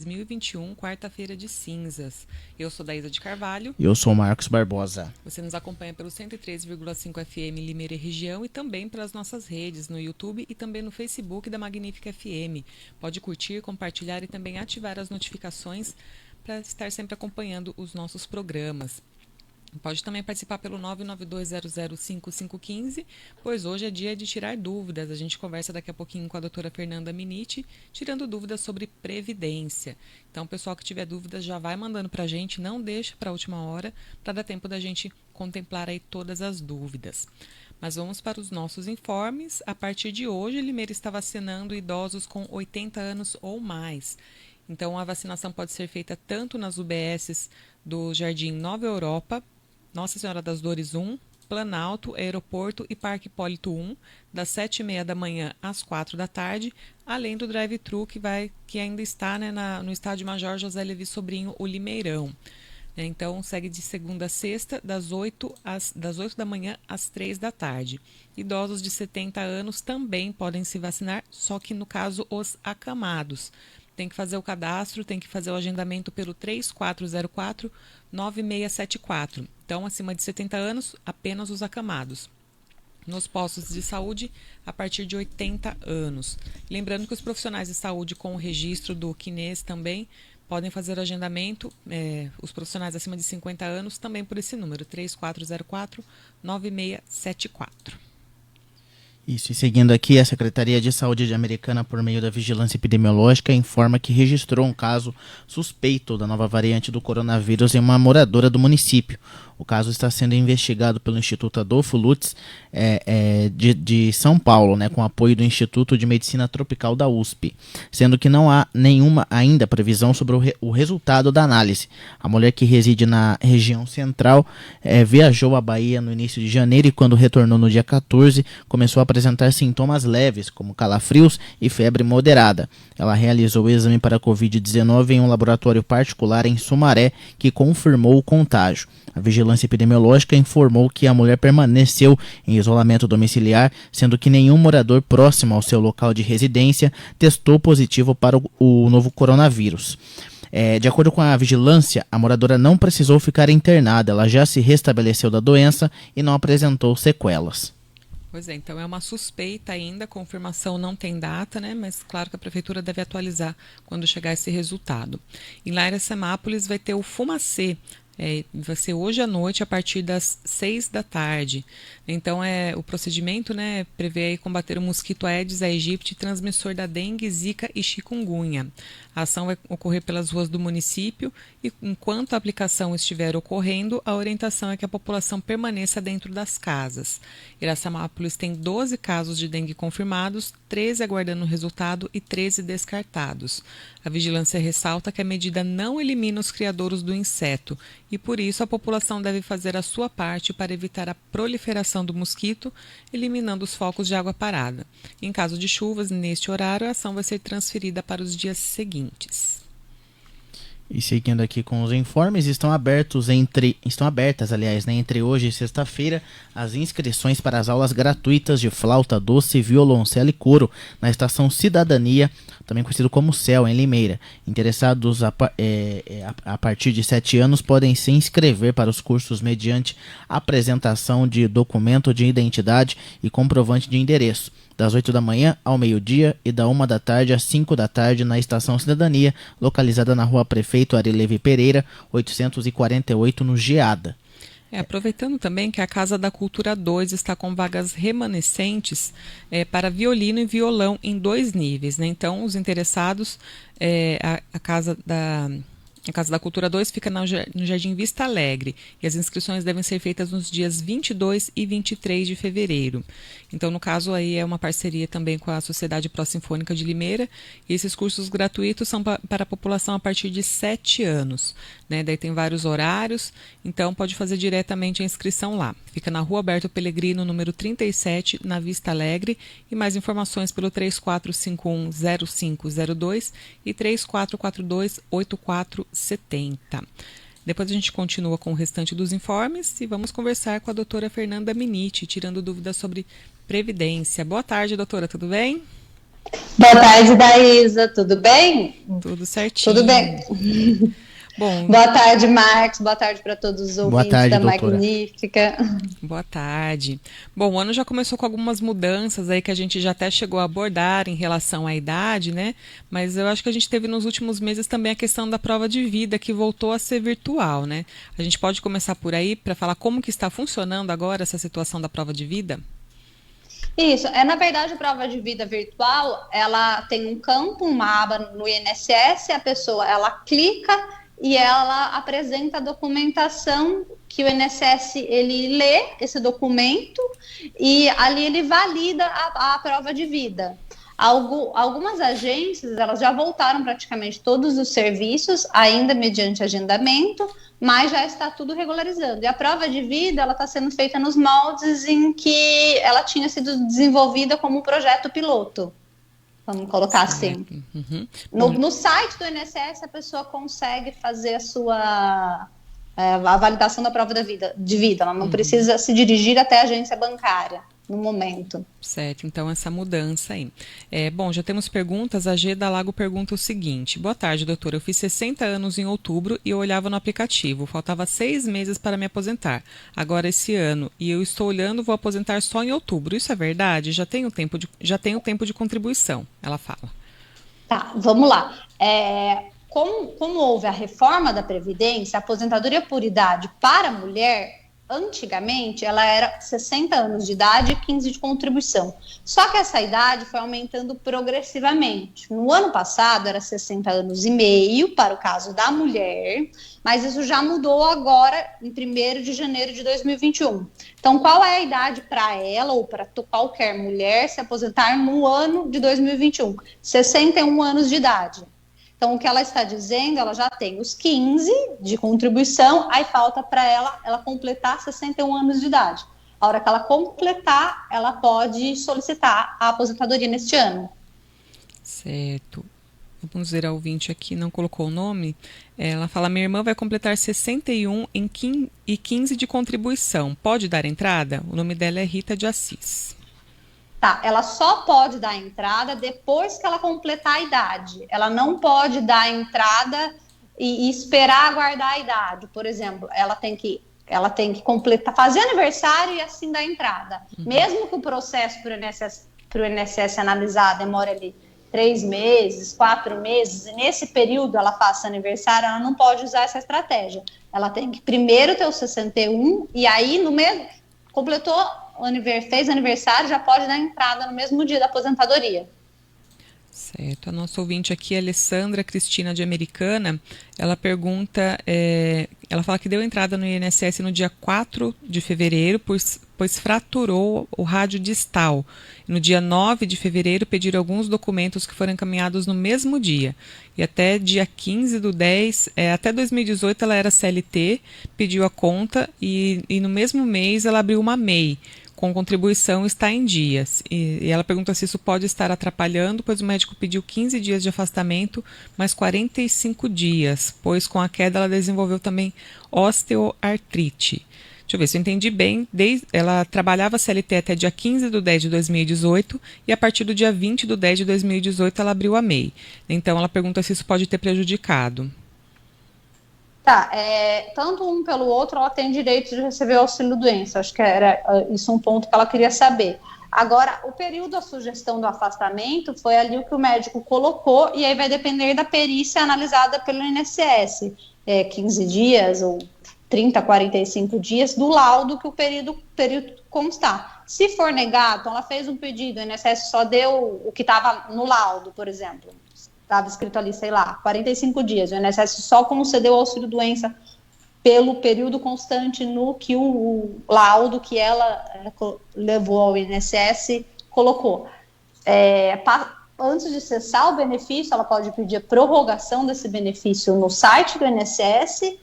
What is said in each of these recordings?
2021, quarta-feira de cinzas. Eu sou Daísa de Carvalho. E eu sou o Marcos Barbosa. Você nos acompanha pelo 103,5 FM Limeira e região e também pelas nossas redes no YouTube e também no Facebook da Magnífica FM. Pode curtir, compartilhar e também ativar as notificações para estar sempre acompanhando os nossos programas. Pode também participar pelo 992005515, pois hoje é dia de tirar dúvidas. A gente conversa daqui a pouquinho com a doutora Fernanda Miniti, tirando dúvidas sobre previdência. Então, o pessoal que tiver dúvidas já vai mandando para a gente, não deixa para a última hora, para dar tempo da gente contemplar aí todas as dúvidas. Mas vamos para os nossos informes. A partir de hoje, Limeira está vacinando idosos com 80 anos ou mais. Então, a vacinação pode ser feita tanto nas UBSs do Jardim Nova Europa, Nossa Senhora das Dores 1, Planalto, Aeroporto e Parque Hipólito 1, das 7h30 da manhã às 4 da tarde, além do drive-thru que ainda está, né, no Estádio Major José Levi Sobrinho, o Limeirão. Então, segue de segunda a sexta, das 8 da manhã às 3 da tarde. Idosos de 70 anos também podem se vacinar, só que no caso os acamados. Tem que fazer o cadastro, tem que fazer o agendamento pelo 3404-9674. Então, acima de 70 anos, apenas os acamados. Nos postos de saúde, a partir de 80 anos. Lembrando que os profissionais de saúde com o registro do CNES também podem fazer o agendamento, os profissionais acima de 50 anos, também por esse número, 3404-9674. Isso, e seguindo aqui, a Secretaria de Saúde de Americana, por meio da Vigilância Epidemiológica, informa que registrou um caso suspeito da nova variante do coronavírus em uma moradora do município. O caso está sendo investigado pelo Instituto Adolfo Lutz de São Paulo, né, com apoio do Instituto de Medicina Tropical da USP, sendo que não há nenhuma ainda previsão sobre o resultado da análise. A mulher, que reside na região central, viajou à Bahia no início de janeiro e, quando retornou no dia 14, começou a apresentar sintomas leves, como calafrios e febre moderada. Ela realizou o exame para a Covid-19 em um laboratório particular em Sumaré, que confirmou o contágio. A Vigilância Epidemiológica informou que a mulher permaneceu em isolamento domiciliar, sendo que nenhum morador próximo ao seu local de residência testou positivo para o novo coronavírus. De acordo com a vigilância, a moradora não precisou ficar internada, ela já se restabeleceu da doença e não apresentou sequelas. Pois é, então é uma suspeita ainda, confirmação não tem data, né? Mas claro que a prefeitura deve atualizar quando chegar esse resultado. Em Lá Iracemápolis vai ter o Fumacê. Vai ser hoje à noite a partir das 6 da tarde. Então, o procedimento, né, prevê aí combater o mosquito Aedes aegypti, transmissor da dengue, zika e chikungunya. A ação vai ocorrer pelas ruas do município e, enquanto a aplicação estiver ocorrendo, a orientação é que a população permaneça dentro das casas. Iracemápolis tem 12 casos de dengue confirmados, 13 aguardando o resultado e 13 descartados. A vigilância ressalta que a medida não elimina os criadouros do inseto e, por isso, a população deve fazer a sua parte para evitar a proliferação do mosquito, eliminando os focos de água parada. Em caso de chuvas, neste horário, a ação vai ser transferida para os dias seguintes. E seguindo aqui com os informes, estão abertas, entre hoje e sexta-feira, as inscrições para as aulas gratuitas de flauta doce, violoncelo e coro na Estação Cidadania, também conhecido como CEL, em Limeira. Interessados a partir de 7 anos podem se inscrever para os cursos mediante apresentação de documento de identidade e comprovante de endereço, das 8 da manhã ao meio-dia e da 1 da tarde às 5 da tarde na Estação Cidadania, localizada na Rua Prefeito Arilevi Pereira, 848, no Geada. Aproveitando também que a Casa da Cultura 2 está com vagas remanescentes para violino e violão em 2 níveis, né? Então, os interessados, a Casa da Cultura 2 fica no Jardim Vista Alegre e as inscrições devem ser feitas nos dias 22 e 23 de fevereiro. Então, no caso, aí é uma parceria também com a Sociedade Pró-Sinfônica de Limeira e esses cursos gratuitos são para a população a partir de 7 anos. Né? Daí tem vários horários, então pode fazer diretamente a inscrição lá. Fica na Rua Alberto Pellegrino, número 37, na Vista Alegre, e mais informações pelo 3451-0502 e 3442-8470. Depois a gente continua com o restante dos informes e vamos conversar com a doutora Fernanda Miniti, tirando dúvidas sobre previdência. Boa tarde, doutora, tudo bem? Boa tarde, Daísa. Tudo bem? Tudo certinho. Tudo bem. Bom, Boa tarde, Marcos. Boa tarde para todos os Boa ouvintes tarde, da doutora. Magnífica. boa tarde. Bom, o ano já começou com algumas mudanças aí que a gente já até chegou a abordar em relação à idade, né? Mas eu acho que a gente teve nos últimos meses também a questão da prova de vida, que voltou a ser virtual, né? A gente pode começar por aí para falar como que está funcionando agora essa situação da prova de vida? Isso, na verdade a prova de vida virtual, ela tem um campo, uma aba no INSS, a pessoa ela clica e ela apresenta a documentação que o INSS ele lê esse documento e ali ele valida a prova de vida. Algumas agências elas já voltaram praticamente todos os serviços, ainda mediante agendamento, mas já está tudo regularizando. E a prova de vida ela está sendo feita nos moldes em que ela tinha sido desenvolvida como um projeto piloto. Vamos colocar assim. Uhum. No site do INSS a pessoa consegue fazer a validação da prova de vida. Ela não precisa se dirigir até a agência bancária no momento. Certo, então essa mudança aí. Bom, já temos perguntas. A G da Lago pergunta o seguinte: boa tarde, doutora. Eu fiz 60 anos em outubro e eu olhava no aplicativo. Faltava 6 meses para me aposentar. Agora esse ano. E eu estou olhando, vou aposentar só em outubro. Isso é verdade? Já tenho tempo de contribuição, ela fala. Tá, vamos lá. Como houve a reforma da Previdência, a aposentadoria por idade para a mulher, antigamente, ela era 60 anos de idade e 15 de contribuição. Só que essa idade foi aumentando progressivamente. No ano passado, era 60 anos e meio para o caso da mulher, mas isso já mudou agora, em 1º de janeiro de 2021. Então, qual é a idade para ela ou para qualquer mulher se aposentar no ano de 2021? 61 anos de idade. Então, o que ela está dizendo, ela já tem os 15 de contribuição, aí falta para ela completar 61 anos de idade. A hora que ela completar, ela pode solicitar a aposentadoria neste ano. Certo. Vamos ver a ouvinte aqui, não colocou o nome. Ela fala: minha irmã vai completar 61 e 15 de contribuição. Pode dar entrada? O nome dela é Rita de Assis. Tá, ela só pode dar entrada depois que ela completar a idade. Ela não pode dar entrada e esperar aguardar a idade. Por exemplo, ela tem que completar, fazer aniversário e assim dar entrada. Mesmo que o processo para o INSS analisar demore ali 3 meses, 4 meses, e nesse período ela faça aniversário, ela não pode usar essa estratégia. Ela tem que primeiro ter o 61 e aí no mesmo completou, fez aniversário, já pode dar entrada no mesmo dia da aposentadoria. Certo. A nossa ouvinte aqui, Alessandra Cristina de Americana, ela pergunta, ela fala que deu entrada no INSS no dia 4 de fevereiro, pois fraturou o rádio distal. No dia 9 de fevereiro, pediram alguns documentos que foram encaminhados no mesmo dia. E até dia 15 do 10, até 2018 ela era CLT, pediu a conta e no mesmo mês ela abriu uma MEI. Com contribuição está em dias. E ela pergunta se isso pode estar atrapalhando, pois o médico pediu 15 dias de afastamento, mais 45 dias, pois com a queda ela desenvolveu também osteoartrite. Deixa eu ver se eu entendi bem. Ela trabalhava CLT até dia 15 de 10 de 2018 e a partir do dia 20 de 10 de 2018 ela abriu a MEI. Então ela pergunta se isso pode ter prejudicado. Tá, tanto um pelo outro, ela tem direito de receber o auxílio-doença. Acho que era isso um ponto que ela queria saber. Agora, o período da sugestão do afastamento foi ali o que o médico colocou, e aí vai depender da perícia analisada pelo INSS. 15 dias ou 30, 45 dias do laudo que o período constar. Se for negado, então ela fez um pedido, o INSS só deu o que estava no laudo, por exemplo. Estava escrito ali, sei lá, 45 dias. O INSS só concedeu o auxílio-doença pelo período constante no que o laudo que ela levou ao INSS colocou. Antes de cessar o benefício, ela pode pedir a prorrogação desse benefício no site do INSS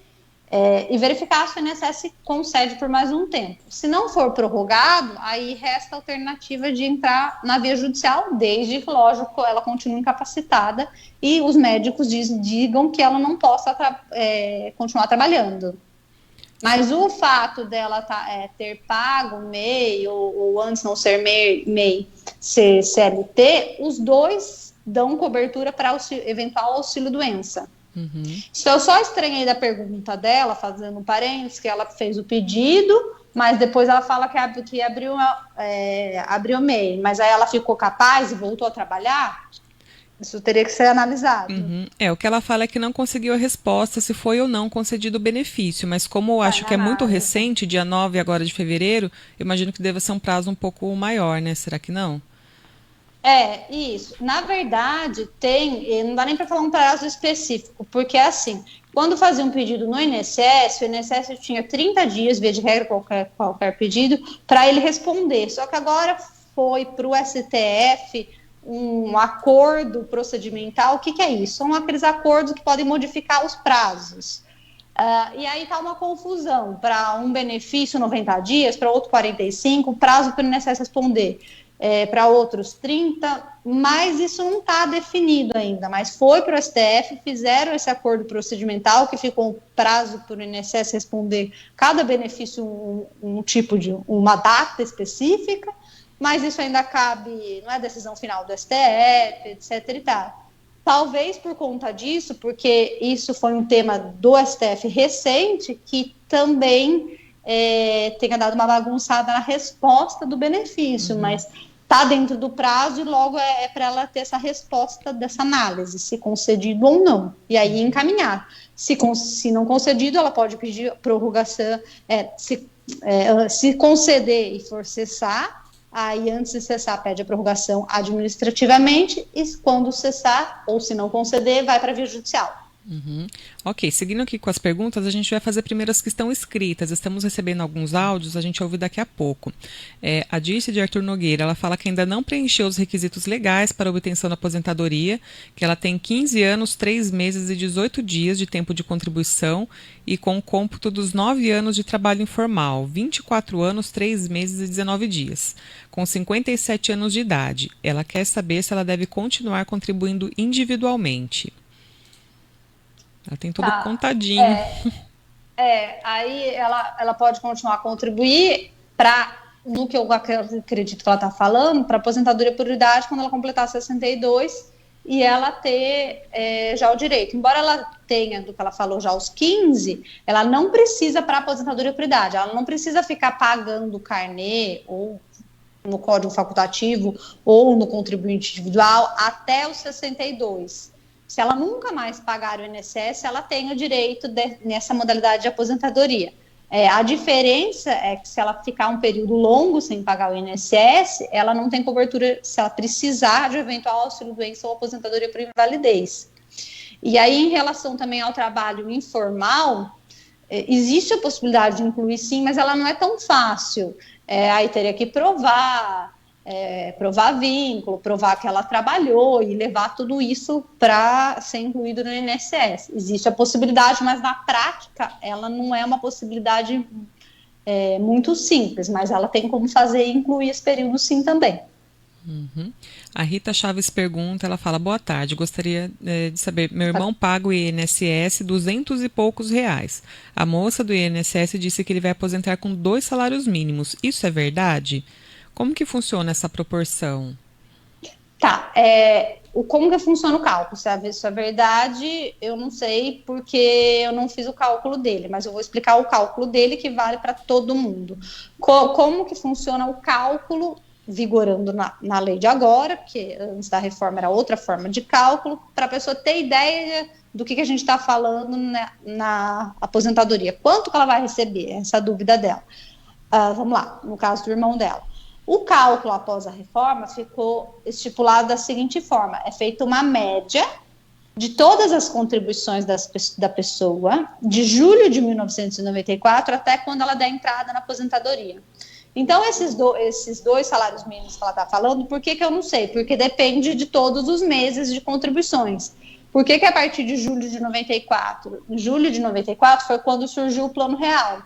e verificar se o INSS concede por mais um tempo. Se não for prorrogado, aí resta a alternativa de entrar na via judicial, desde que, lógico, ela continue incapacitada e os médicos digam que ela não possa continuar trabalhando. Mas o fato dela ter pago MEI ou antes não ser MEI, ser CLT, os dois dão cobertura para eventual auxílio-doença. Isso eu só estranhei da pergunta dela, fazendo um parênteses, que ela fez o pedido, mas depois ela fala que abriu MEI. Mas aí ela ficou capaz e voltou a trabalhar? Isso teria que ser analisado. O que ela fala é que não conseguiu a resposta se foi ou não concedido o benefício, mas como eu acho que é muito recente, dia 9 agora de fevereiro, eu imagino que deva ser um prazo um pouco maior, né? Será que não? Isso. Na verdade, não dá nem para falar um prazo específico, porque assim, quando fazia um pedido no INSS, o INSS tinha 30 dias, via de regra, qualquer pedido, para ele responder. Só que agora foi para o STF um acordo procedimental. O que é isso? São aqueles acordos que podem modificar os prazos. E aí está uma confusão. Para um benefício 90 dias, para outro 45, o prazo para o INSS responder. Para outros 30, mas isso não está definido ainda. Mas foi para o STF, fizeram esse acordo procedimental, que ficou um prazo para o INSS responder cada benefício uma data específica, mas isso ainda cabe, não é decisão final do STF, etc. e tal. Talvez por conta disso, porque isso foi um tema do STF recente, que também tenha dado uma bagunçada na resposta do benefício, mas está dentro do prazo e logo é para ela ter essa resposta dessa análise, se concedido ou não, e aí encaminhar. Se não concedido, ela pode pedir prorrogação, se conceder e for cessar, aí antes de cessar pede a prorrogação administrativamente e quando cessar, ou se não conceder, vai para a via judicial. Ok, seguindo aqui com as perguntas, a gente vai fazer primeiro as que estão escritas. Estamos recebendo alguns áudios, a gente ouve daqui a pouco. A Dirce de Arthur Nogueira, ela fala que ainda não preencheu os requisitos legais para a obtenção da aposentadoria, que ela tem 15 anos, 3 meses e 18 dias de tempo de contribuição e com o cômputo dos 9 anos de trabalho informal, 24 anos, 3 meses e 19 dias, com 57 anos de idade. Ela quer saber se ela deve continuar contribuindo individualmente. Ela tem tudo contadinho. Aí ela pode continuar a contribuir no que eu acredito que ela está falando, para aposentadoria por idade, quando ela completar 62 e ela ter já o direito. Embora ela tenha, do que ela falou, já os 15, ela não precisa para aposentadoria por idade, ela não precisa ficar pagando o carnê ou no código facultativo ou no contribuinte individual até os 62. Se ela nunca mais pagar o INSS, ela tem o direito nessa modalidade de aposentadoria. A diferença é que se ela ficar um período longo sem pagar o INSS, ela não tem cobertura se ela precisar de eventual auxílio-doença ou aposentadoria por invalidez. E aí, em relação também ao trabalho informal, existe a possibilidade de incluir sim, mas ela não é tão fácil. Aí teria que provar vínculo, provar que ela trabalhou e levar tudo isso para ser incluído no INSS. Existe a possibilidade, mas na prática ela não é uma possibilidade muito simples, mas ela tem como fazer e incluir esse período sim também. A Rita Chaves pergunta, ela fala, boa tarde, gostaria de saber, meu irmão paga o INSS 200 e poucos reais. A moça do INSS disse que ele vai aposentar com 2 salários mínimos. Isso é verdade? Como que funciona essa proporção? Como que funciona o cálculo? Se isso é verdade, eu não sei, porque eu não fiz o cálculo dele, mas eu vou explicar o cálculo dele, que vale para todo mundo. Como que funciona o cálculo, vigorando na lei de agora, porque antes da reforma era outra forma de cálculo, para a pessoa ter ideia do que a gente está falando na aposentadoria. Quanto que ela vai receber? Essa dúvida dela. Vamos lá, no caso do irmão dela. O cálculo após a reforma ficou estipulado da seguinte forma: é feita uma média de todas as contribuições da pessoa de julho de 1994 até quando ela der entrada na aposentadoria. Então, esses 2 salários mínimos que ela está falando, por que eu não sei? Porque depende de todos os meses de contribuições. Por que a partir de julho de 94? Em julho de 94 foi quando surgiu o Plano Real.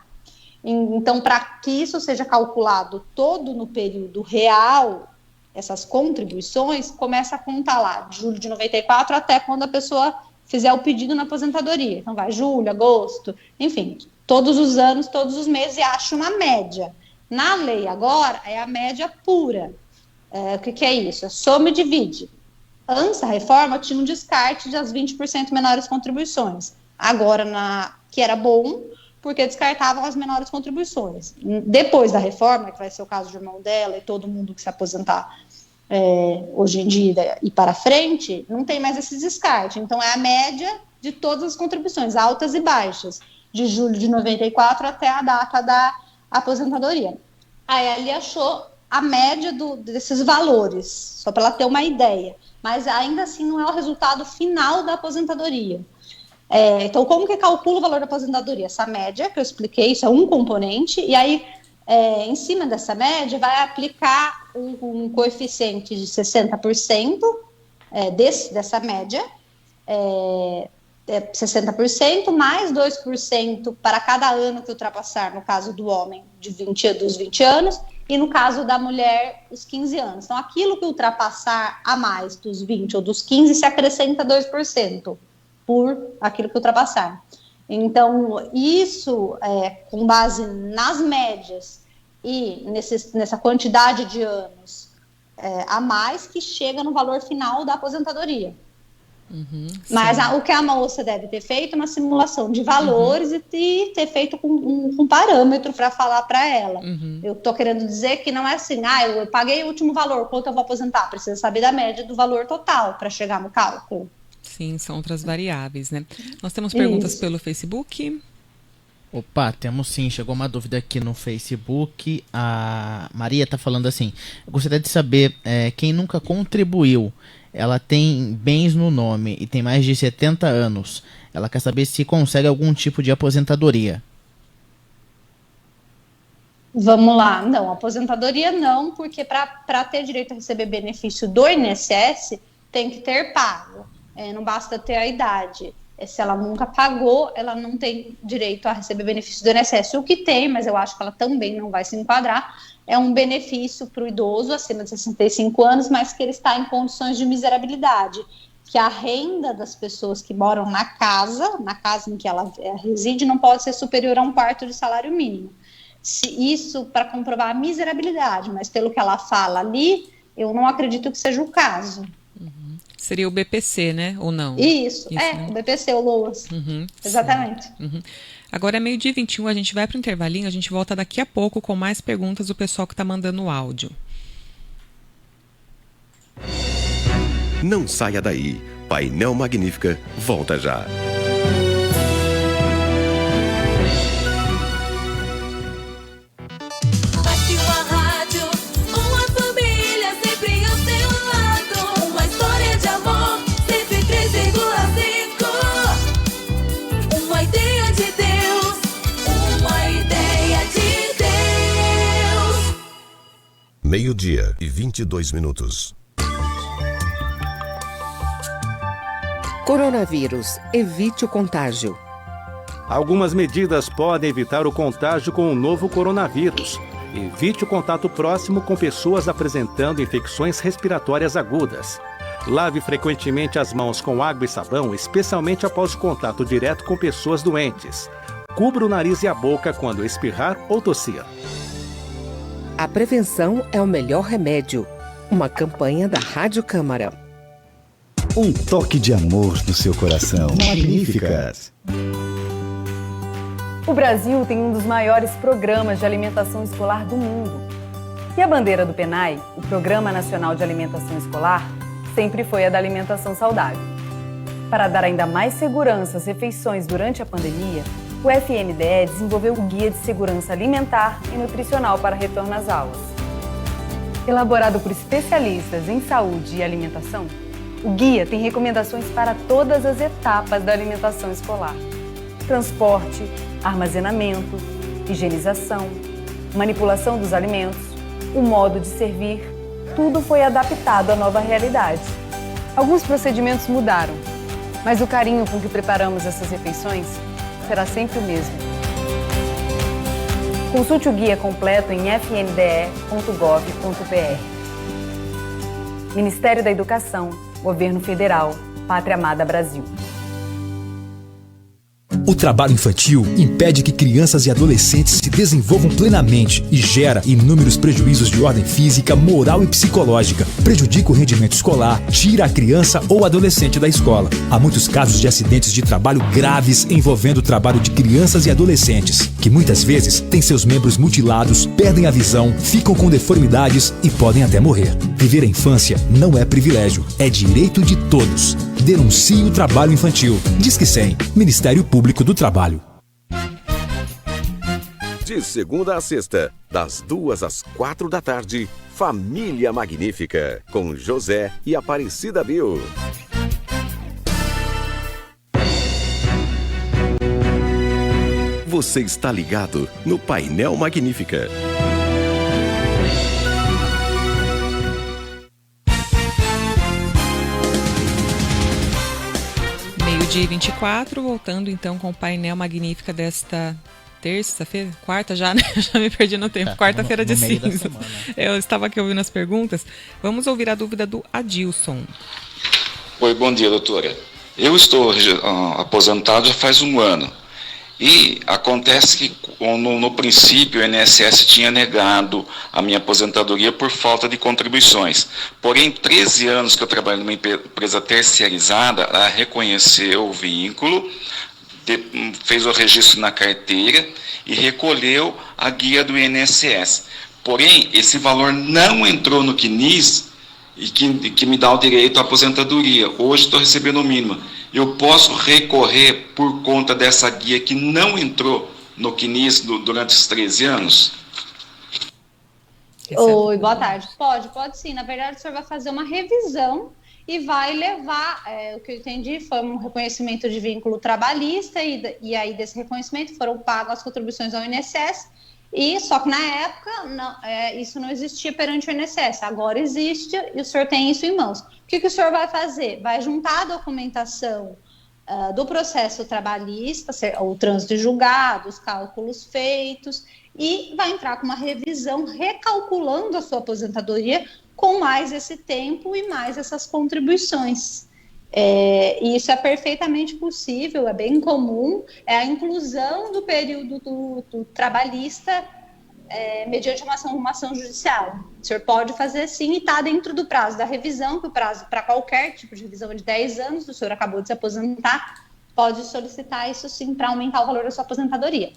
Então, para que isso seja calculado todo no período real, essas contribuições, começa a contar lá, de julho de 94 até quando a pessoa fizer o pedido na aposentadoria. Então vai julho, agosto, enfim, todos os anos, todos os meses, e acha uma média. Na lei agora é a média pura. O que é isso? É soma e divide. Antes da reforma tinha um descarte das 20% menores contribuições. Agora, que era bom, porque descartavam as menores contribuições. Depois da reforma, que vai ser o caso do irmão dela e todo mundo que se aposentar hoje em dia e para frente, não tem mais esse descarte. Então, é a média de todas as contribuições, altas e baixas, de julho de 94 até a data da aposentadoria. Aí ele achou a média desses valores, só para ela ter uma ideia. Mas ainda assim não é o resultado final da aposentadoria. Então, como que calcula o valor da aposentadoria? Essa média que eu expliquei, isso é um componente, e aí, em cima dessa média, vai aplicar um coeficiente de 60% dessa média, 60% mais 2% para cada ano que ultrapassar, no caso do homem, dos 20 anos, e no caso da mulher, os 15 anos. Então, aquilo que ultrapassar a mais dos 20 ou dos 15, se acrescenta 2%. Por aquilo que ultrapassar. Então, isso com base nas médias e nessa quantidade de anos a mais, que chega no valor final da aposentadoria. Mas o que a moça deve ter feito é uma simulação de valores e ter feito com um parâmetro para falar para ela. Eu estou querendo dizer que não é assim, eu paguei o último valor, quanto eu vou aposentar? Precisa saber da média do valor total para chegar no cálculo. Sim, são outras variáveis, né? Nós temos perguntas pelo Facebook. Opa, temos sim. Chegou uma dúvida aqui no Facebook. A Maria está falando assim: eu gostaria de saber, quem nunca contribuiu, ela tem bens no nome e tem mais de 70 anos. Ela quer saber se consegue algum tipo de aposentadoria. Vamos lá. Não, aposentadoria não, porque para ter direito a receber benefício do INSS, tem que ter pago. Não basta ter a idade. Se ela nunca pagou, ela não tem direito a receber benefício do INSS. O que tem, mas eu acho que ela também não vai se enquadrar, é um benefício para o idoso acima de 65 anos, mas que ele está em condições de miserabilidade, que a renda das pessoas que moram na casa em que ela reside, não pode ser superior a 1/4 de salário mínimo. Isso para comprovar a miserabilidade, mas pelo que ela fala ali, eu não acredito que seja o caso. Seria o BPC, né? Ou não? Isso né? O BPC, o LOAS. Exatamente. Agora é 12h21, a gente vai para o intervalinho, a gente volta daqui a pouco com mais perguntas do pessoal que está mandando áudio. Não saia daí. Painel Magnífica volta já. Meio-dia e 22 minutos. Coronavírus. Evite o contágio. Algumas medidas podem evitar o contágio com o novo coronavírus. Evite o contato próximo com pessoas apresentando infecções respiratórias agudas. Lave frequentemente as mãos com água e sabão, especialmente após o contato direto com pessoas doentes. Cubra o nariz e a boca quando espirrar ou tossir. A prevenção é o melhor remédio. Uma campanha da Rádio Câmara. Um toque de amor no seu coração. Magníficas. O Brasil tem um dos maiores programas de alimentação escolar do mundo. E a bandeira do PNAE, o Programa Nacional de Alimentação Escolar, sempre foi a da alimentação saudável. Para dar ainda mais segurança às refeições durante a pandemia, o FNDE desenvolveu o Guia de Segurança Alimentar e Nutricional para retorno às aulas. Elaborado por especialistas em saúde e alimentação, o guia tem recomendações para todas as etapas da alimentação escolar: transporte, armazenamento, higienização, manipulação dos alimentos, o modo de servir, tudo foi adaptado à nova realidade. Alguns procedimentos mudaram, mas o carinho com que preparamos essas refeições será sempre o mesmo. Consulte o guia completo em fnde.gov.br. Ministério da Educação, Governo Federal, Pátria Amada Brasil. O trabalho infantil impede que crianças e adolescentes se desenvolvam plenamente e gera inúmeros prejuízos de ordem física, moral e psicológica. Prejudica o rendimento escolar, tira a criança ou adolescente da escola. Há muitos casos de acidentes de trabalho graves envolvendo o trabalho de crianças e adolescentes, que muitas vezes têm seus membros mutilados, perdem a visão, ficam com deformidades e podem até morrer. Viver a infância não é privilégio, é direito de todos. Denuncie o trabalho infantil. Disque 100, Ministério Público do Trabalho. De segunda a sexta, das 2 às 4 da tarde, Família Magnífica, com José e Aparecida Bill. Você está ligado no Painel Magnífica. Meio-dia e 24, voltando então com o Painel Magnífica desta terça-feira, quarta já, né? Eu já me perdi no tempo, quarta-feira de cinza. Eu estava aqui ouvindo as perguntas. Vamos ouvir a dúvida do Adilson. Oi, bom dia, doutora. Eu estou aposentado já faz 1 ano. E acontece que no princípio o INSS tinha negado a minha aposentadoria por falta de contribuições. Porém, 13 anos que eu trabalho numa empresa terceirizada, ela reconheceu o vínculo, fez o registro na carteira e recolheu a guia do INSS. Porém, esse valor não entrou no CNIS e que me dá o direito à aposentadoria. Hoje estou recebendo o mínimo. Eu posso recorrer por conta dessa guia que não entrou no CNIS durante os 13 anos? Oi, boa tarde. Pode sim. Na verdade, o senhor vai fazer uma revisão e vai levar, o que eu entendi foi um reconhecimento de vínculo trabalhista e aí desse reconhecimento foram pagas as contribuições ao INSS. E só que na época isso não existia perante o INSS, agora existe e o senhor tem isso em mãos. O que o senhor vai fazer? Vai juntar a documentação do processo trabalhista, o trânsito de julgado, os cálculos feitos, e vai entrar com uma revisão recalculando a sua aposentadoria com mais esse tempo e mais essas contribuições. E isso é perfeitamente possível, é bem comum, é a inclusão do período do trabalhista mediante uma ação judicial. O senhor pode fazer sim e está dentro do prazo da revisão, que o prazo para qualquer tipo de revisão é de 10 anos, o senhor acabou de se aposentar, pode solicitar isso sim para aumentar o valor da sua aposentadoria.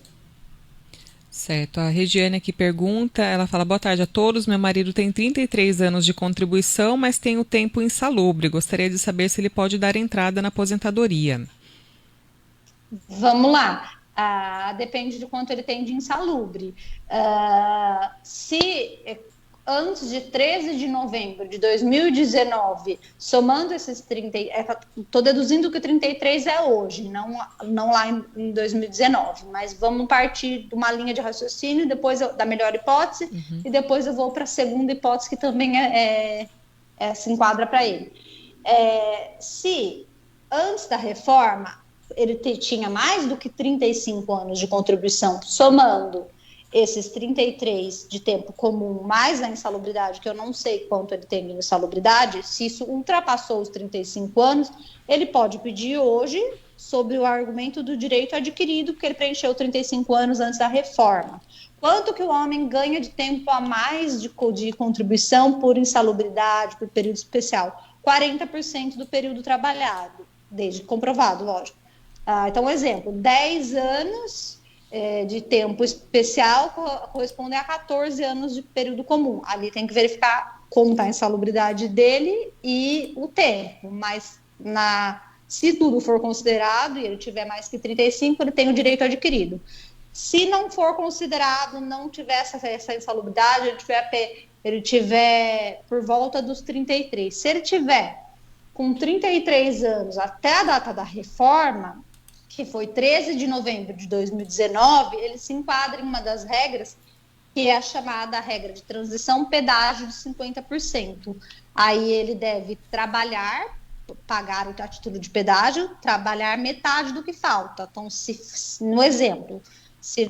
Certo, a Regiane aqui pergunta, ela fala, boa tarde a todos, meu marido tem 33 anos de contribuição, mas tem o tempo insalubre, gostaria de saber se ele pode dar entrada na aposentadoria. Vamos lá, depende de quanto ele tem de insalubre. Se antes de 13 de novembro de 2019, somando esses 30, estou deduzindo que 33 é hoje, não lá em 2019, mas vamos partir de uma linha de raciocínio, depois da melhor hipótese, e depois eu vou para a segunda hipótese, que também se enquadra para ele. Se antes da reforma ele tinha mais do que 35 anos de contribuição, somando esses 33 de tempo comum mais a insalubridade, que eu não sei quanto ele tem de insalubridade, se isso ultrapassou os 35 anos, ele pode pedir hoje sobre o argumento do direito adquirido, porque ele preencheu 35 anos antes da reforma. Quanto que o homem ganha de tempo a mais de contribuição por insalubridade, por período especial? 40% do período trabalhado, desde comprovado, lógico. Então, exemplo, 10 anos de tempo especial corresponde a 14 anos de período comum. Ali tem que verificar como está a insalubridade dele e o tempo, mas se tudo for considerado e ele tiver mais que 35, ele tem o direito adquirido. Se não for considerado, não tiver essa insalubridade, ele tiver por volta dos 33. Se ele tiver com 33 anos até a data da reforma, que foi 13 de novembro de 2019, ele se enquadra em uma das regras, que é a chamada regra de transição pedágio de 50%. Aí ele deve pagar a título de pedágio, trabalhar metade do que falta. Então, no exemplo, se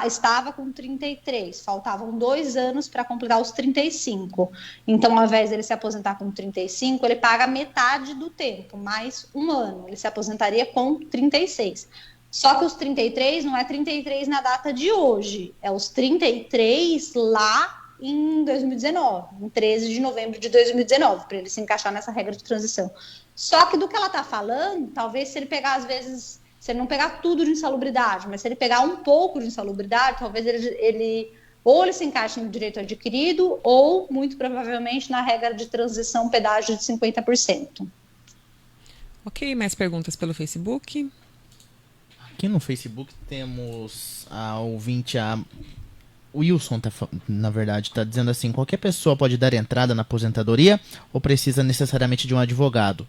estava com 33, faltavam 2 anos para completar os 35. Então, ao invés dele se aposentar com 35, ele paga metade do tempo, mais 1 ano. Ele se aposentaria com 36. Só que os 33 não é 33 na data de hoje, é os 33 lá em 2019, em 13 de novembro de 2019, para ele se encaixar nessa regra de transição. Só que do que ela está falando, talvez se ele pegar, às vezes, se ele não pegar tudo de insalubridade, mas se ele pegar um pouco de insalubridade, talvez ele se encaixe no direito adquirido, ou, muito provavelmente, na regra de transição pedágio de 50%. Ok, mais perguntas pelo Facebook? Aqui no Facebook temos a ouvinte, o Wilson, na verdade, está dizendo assim: qualquer pessoa pode dar entrada na aposentadoria ou precisa necessariamente de um advogado?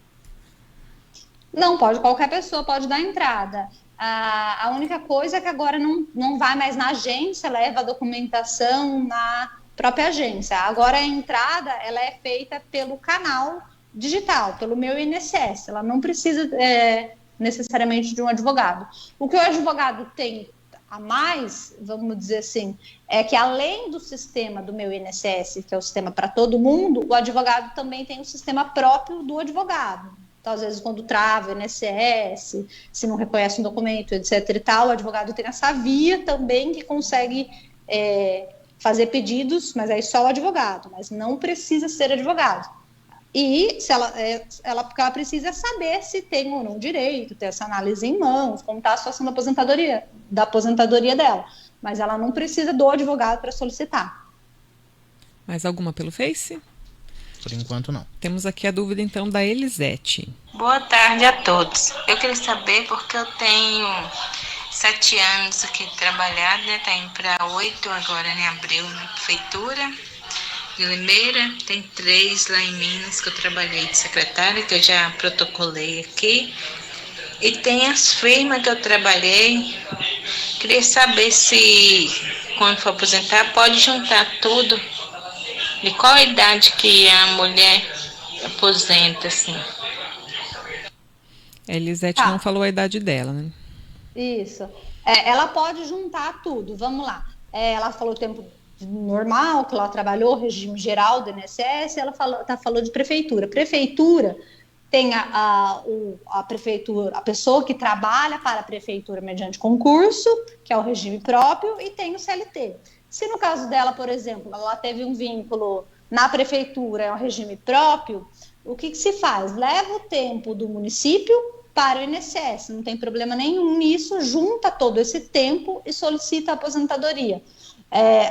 Não, qualquer pessoa pode dar entrada. A única coisa é que agora não vai mais na agência, leva a documentação na própria agência. Agora a entrada ela é feita pelo canal digital, pelo meu INSS. Ela não precisa necessariamente de um advogado. O que o advogado tem a mais, vamos dizer assim, é que além do sistema do meu INSS, que é o sistema para todo mundo, o advogado também tem o sistema próprio do advogado. Então, às vezes, quando trava o INSS, se não reconhece um documento, etc. e tal, o advogado tem essa via também que consegue fazer pedidos, mas aí só o advogado, mas não precisa ser advogado. E se porque ela precisa saber se tem ou não direito, ter essa análise em mãos, como está a situação da aposentadoria dela. Mas ela não precisa do advogado para solicitar. Mais alguma pelo Face? Por enquanto, não. Temos aqui a dúvida, então, da Elisete. Boa tarde a todos. Eu queria saber porque eu tenho 7 anos aqui de trabalhar, né? Tá indo para 8 agora em abril na prefeitura de Limeira. Tem 3 lá em Minas que eu trabalhei de secretária, que eu já protocolei aqui. E tem as firmas que eu trabalhei. Queria saber se, quando for aposentar, pode juntar tudo. E qual a idade que a mulher aposenta, assim? A Elisete não falou a idade dela, né? Isso. Ela pode juntar tudo. Vamos lá. Ela falou o tempo normal, que ela trabalhou, regime geral do INSS, ela falou de prefeitura. Prefeitura tem a prefeitura, a pessoa que trabalha para a prefeitura mediante concurso, que é o regime próprio, e tem o CLT. Se no caso dela, por exemplo, ela teve um vínculo na prefeitura, é um regime próprio, o que se faz? Leva o tempo do município para o INSS, não tem problema nenhum nisso, junta todo esse tempo e solicita a aposentadoria.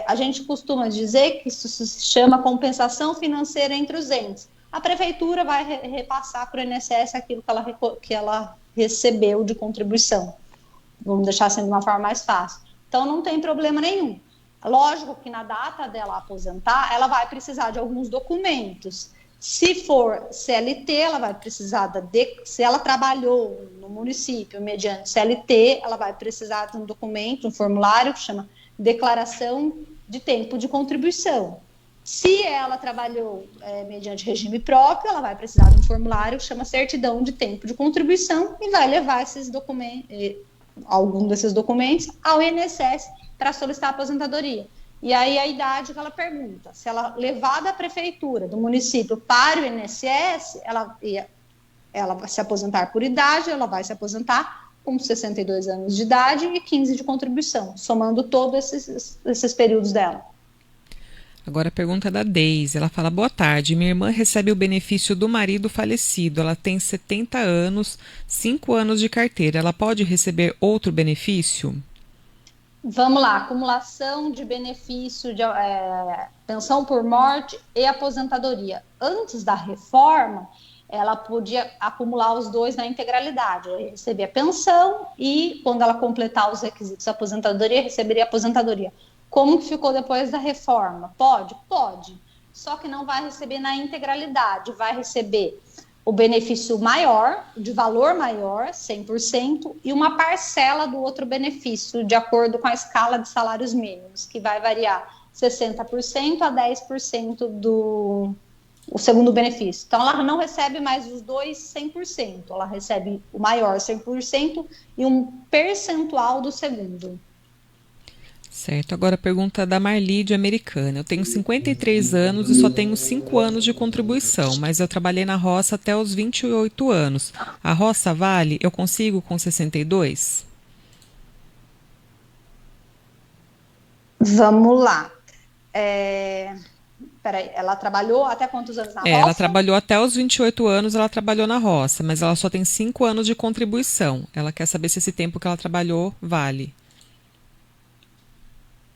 A gente costuma dizer que isso se chama compensação financeira entre os entes. A prefeitura vai repassar para o INSS aquilo que ela recebeu de contribuição. Vamos deixar assim de uma forma mais fácil. Então, não tem problema nenhum. Lógico que na data dela aposentar, ela vai precisar de alguns documentos. Se for CLT, ela vai precisar se ela trabalhou no município mediante CLT, ela vai precisar de um documento, um formulário que chama declaração de tempo de contribuição. Se ela trabalhou mediante regime próprio, ela vai precisar de um formulário que chama certidão de tempo de contribuição e vai levar esses documentos, algum desses documentos ao INSS para solicitar a aposentadoria. E aí a idade que ela pergunta, se ela levar da prefeitura, do município para o INSS, ela vai se aposentar por idade, ela vai se aposentar com 62 anos de idade e 15 de contribuição, somando todos esses períodos dela. Agora a pergunta da Deise, ela fala: boa tarde, minha irmã recebe o benefício do marido falecido, ela tem 70 anos, 5 anos de carteira, ela pode receber outro benefício? Vamos lá, acumulação de benefício de pensão por morte e aposentadoria. Antes da reforma, ela podia acumular os dois na integralidade, receber a pensão e, quando ela completar os requisitos da aposentadoria, receberia a aposentadoria. Como que ficou depois da reforma? Pode? Pode. Só que não vai receber na integralidade, vai receber o benefício maior, de valor maior, 100%, e uma parcela do outro benefício, de acordo com a escala de salários mínimos, que vai variar 60% a 10% do segundo benefício. Então, ela não recebe mais os dois 100%, ela recebe o maior 100% e um percentual do segundo. Certo, agora a pergunta da Marli de Americana. Eu tenho 53 anos e só tenho 5 anos de contribuição, mas eu trabalhei na roça até os 28 anos. A roça vale? Eu consigo com 62? Vamos lá. Peraí, ela trabalhou até quantos anos na roça? Ela trabalhou até os 28 anos, ela trabalhou na roça, mas ela só tem 5 anos de contribuição. Ela quer saber se esse tempo que ela trabalhou vale.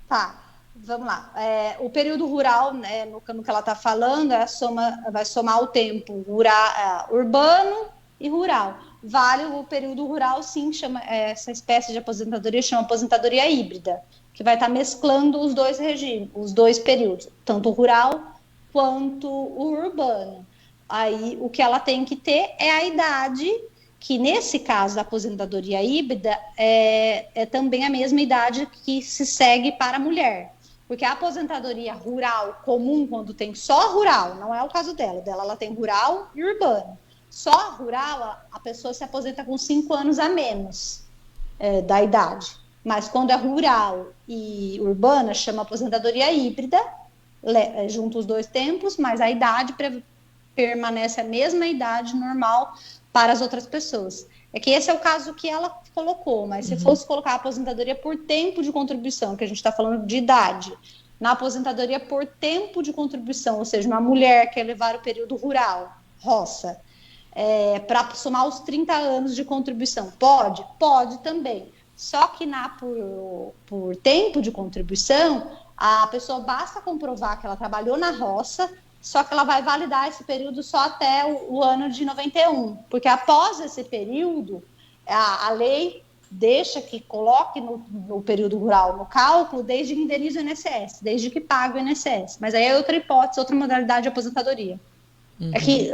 Tá, vamos lá. O período rural, né, no que ela está falando, vai somar o tempo urbano e rural. Vale o período rural, sim, essa espécie de aposentadoria chama aposentadoria híbrida, que vai estar mesclando os dois regimes, os dois períodos, tanto o rural quanto o urbano. Aí o que ela tem que ter é a idade, que nesse caso da aposentadoria híbrida é também a mesma idade que se segue para a mulher. Porque a aposentadoria rural comum, quando tem só rural, não é o caso dela ela tem rural e urbano. Só rural, a pessoa se aposenta com 5 anos a menos da idade. Mas quando é rural e urbana, chama aposentadoria híbrida, junto os dois tempos, mas a idade permanece a mesma idade normal para as outras pessoas. É que esse é o caso que ela colocou, mas se fosse colocar a aposentadoria por tempo de contribuição, que a gente está falando de idade, na aposentadoria por tempo de contribuição, ou seja, uma mulher quer levar o período rural, roça, para somar os 30 anos de contribuição, pode? Pode também. Só que por tempo de contribuição, a pessoa basta comprovar que ela trabalhou na roça, só que ela vai validar esse período só até o ano de 91, porque após esse período, a lei deixa que coloque no período rural no cálculo desde que indenize o INSS, desde que pague o INSS. Mas aí é outra hipótese, outra modalidade de aposentadoria. É que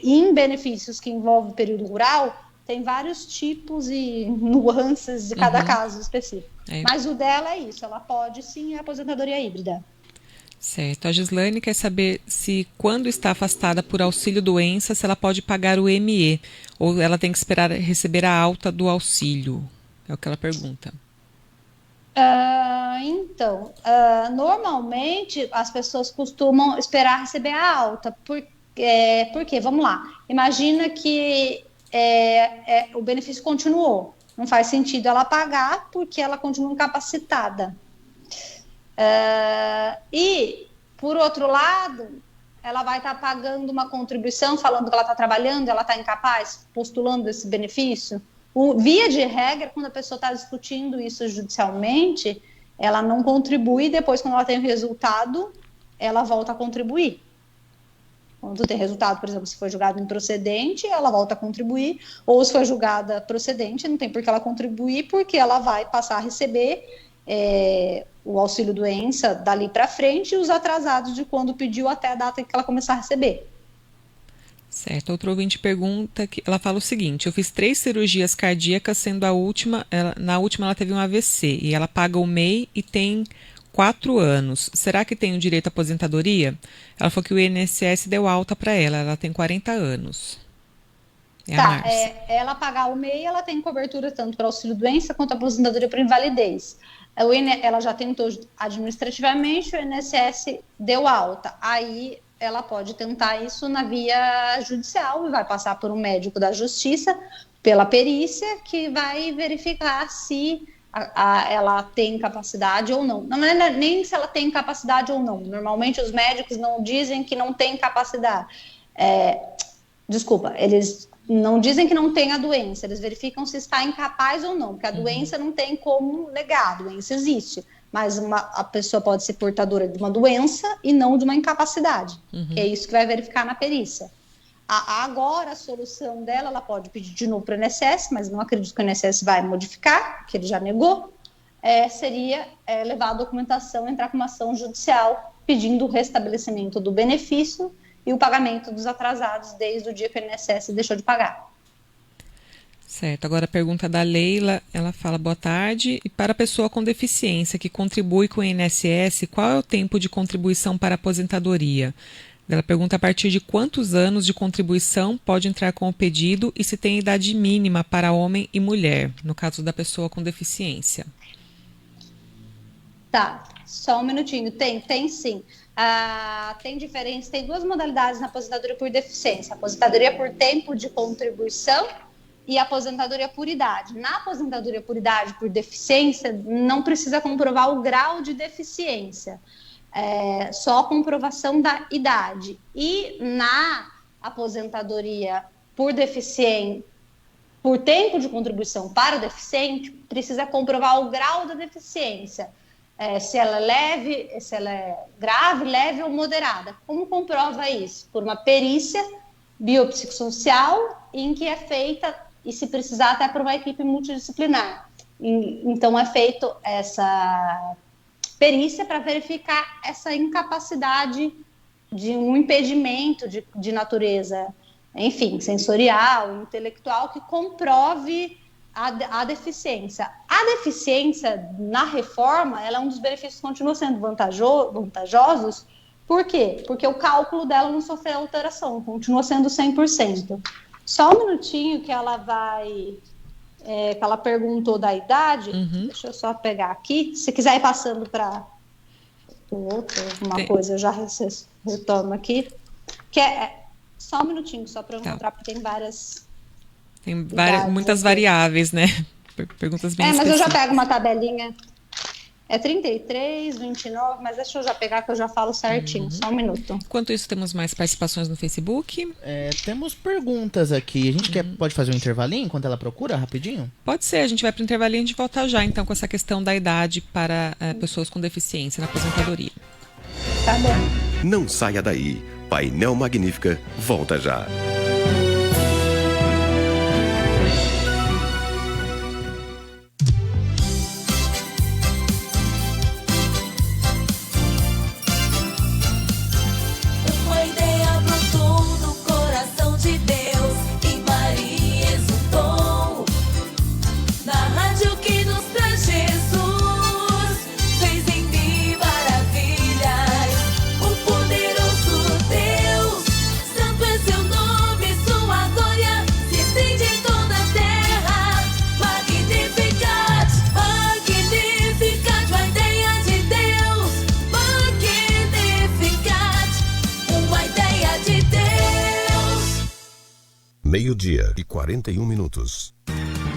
em benefícios que envolvem o período rural, tem vários tipos e nuances de cada caso específico. Mas o dela é isso, ela pode sim, aposentadoria híbrida. Certo. A Gislaine quer saber se quando está afastada por auxílio-doença, se ela pode pagar o ME, ou ela tem que esperar receber a alta do auxílio. É o que ela pergunta. Normalmente as pessoas costumam esperar receber a alta, porque, vamos lá, imagina que o benefício continuou. Não faz sentido ela pagar porque ela continua incapacitada. E, por outro lado, ela vai estar pagando uma contribuição, falando que ela está trabalhando, ela está incapaz, postulando esse benefício. Via de regra, quando a pessoa está discutindo isso judicialmente, ela não contribui, depois, quando ela tem o resultado, ela volta a contribuir. Quando tem resultado, por exemplo, se foi julgado improcedente, ela volta a contribuir, ou se foi julgada procedente, não tem por que ela contribuir, porque ela vai passar a receber o auxílio-doença dali para frente e os atrasados de quando pediu até a data que ela começar a receber. Certo. Outro ouvinte pergunta, ela fala o seguinte: eu fiz 3 cirurgias cardíacas, sendo na última ela teve um AVC, e ela paga o MEI e tem 4 anos. Será que tem o direito à aposentadoria? Ela falou que o INSS deu alta para ela tem 40 anos. Ela pagar o MEI, ela tem cobertura tanto para auxílio-doença quanto aposentadoria por invalidez. Ela já tentou administrativamente, o INSS deu alta. Aí ela pode tentar isso na via judicial e vai passar por um médico da justiça, pela perícia, que vai verificar se ela tem capacidade ou não. Não é nem se ela tem capacidade ou não. Normalmente os médicos não dizem que não tem capacidade. Eles não dizem que não tem a doença, eles verificam se está incapaz ou não, porque a doença não tem como negar, a doença existe, mas a pessoa pode ser portadora de uma doença e não de uma incapacidade, que é isso que vai verificar na perícia. Agora, a solução dela, ela pode pedir de novo para o INSS, mas não acredito que o INSS vai modificar, que ele já negou, seria levar a documentação, entrar com uma ação judicial pedindo o restabelecimento do benefício e o pagamento dos atrasados desde o dia que o INSS deixou de pagar. Certo. Agora a pergunta da Leila, ela fala: boa tarde, e para a pessoa com deficiência que contribui com o INSS, qual é o tempo de contribuição para a aposentadoria? Ela pergunta a partir de quantos anos de contribuição pode entrar com o pedido e se tem idade mínima para homem e mulher, no caso da pessoa com deficiência. Tá, só um minutinho. Tem sim. Tem 2 modalidades na aposentadoria por deficiência: aposentadoria por tempo de contribuição e aposentadoria por idade. Na aposentadoria por idade, por deficiência, não precisa comprovar o grau de deficiência, só a comprovação da idade. E na aposentadoria por deficiência, por tempo de contribuição para o deficiente, precisa comprovar o grau da deficiência, se ela é leve, se ela é grave, leve ou moderada. Como comprova isso? Por uma perícia biopsicossocial em que é feita, e se precisar até por uma equipe multidisciplinar. Então é feito essa perícia para verificar essa incapacidade de um impedimento de natureza, enfim, sensorial, intelectual, que comprove a deficiência. A deficiência, na reforma, ela é um dos benefícios que continua sendo vantajosos. Por quê? Porque o cálculo dela não sofreu alteração, continua sendo 100%. Só um minutinho que ela vai... que ela perguntou da idade. Deixa eu só pegar aqui. Se quiser ir passando para coisa, eu já retomo aqui. Que só um minutinho, só para eu mostrar, porque tem várias... Tem muitas variáveis, né? Perguntas bem específicas. Mas eu já pego uma tabelinha. É 33, 29, mas deixa eu já pegar que eu já falo certinho. Só um minuto. Enquanto isso, temos mais participações no Facebook. Temos perguntas aqui. A gente pode fazer um intervalinho enquanto ela procura, rapidinho? Pode ser, a gente vai para o intervalinho e a gente volta já, então, com essa questão da idade para pessoas com deficiência na aposentadoria. Tá bom. Não saia daí. Painel Magnífica volta já. Meio-dia e 41 minutos.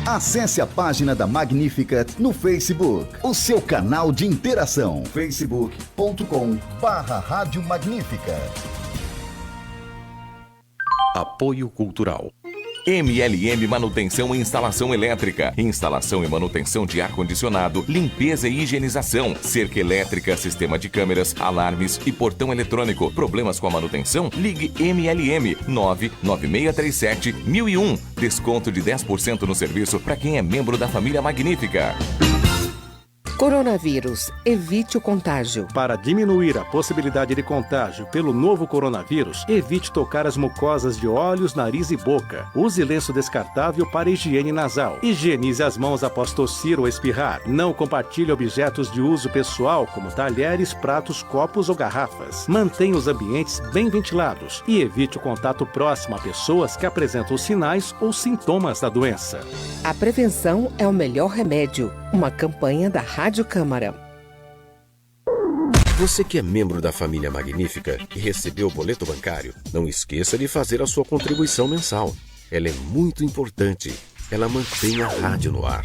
Acesse a página da Magnificat no Facebook, o seu canal de interação, facebook.com/Rádio Magnífica. Apoio Cultural. MLM Manutenção e Instalação Elétrica. Instalação e manutenção de ar-condicionado, limpeza e higienização, cerca elétrica, sistema de câmeras, alarmes e portão eletrônico. Problemas com a manutenção? Ligue MLM 99637-1001. Desconto de 10% no serviço para quem é membro da família Magnífica. Coronavírus. Evite o contágio. Para diminuir a possibilidade de contágio pelo novo coronavírus, evite tocar as mucosas de olhos, nariz e boca. Use lenço descartável para higiene nasal. Higienize as mãos após tossir ou espirrar. Não compartilhe objetos de uso pessoal, como talheres, pratos, copos ou garrafas. Mantenha os ambientes bem ventilados e evite o contato próximo a pessoas que apresentam sinais ou sintomas da doença. A prevenção é o melhor remédio. Uma campanha da Rádio Câmara. Você que é membro da família Magnífica e recebeu o boleto bancário, não esqueça de fazer a sua contribuição mensal. Ela é muito importante. Ela mantém a rádio no ar.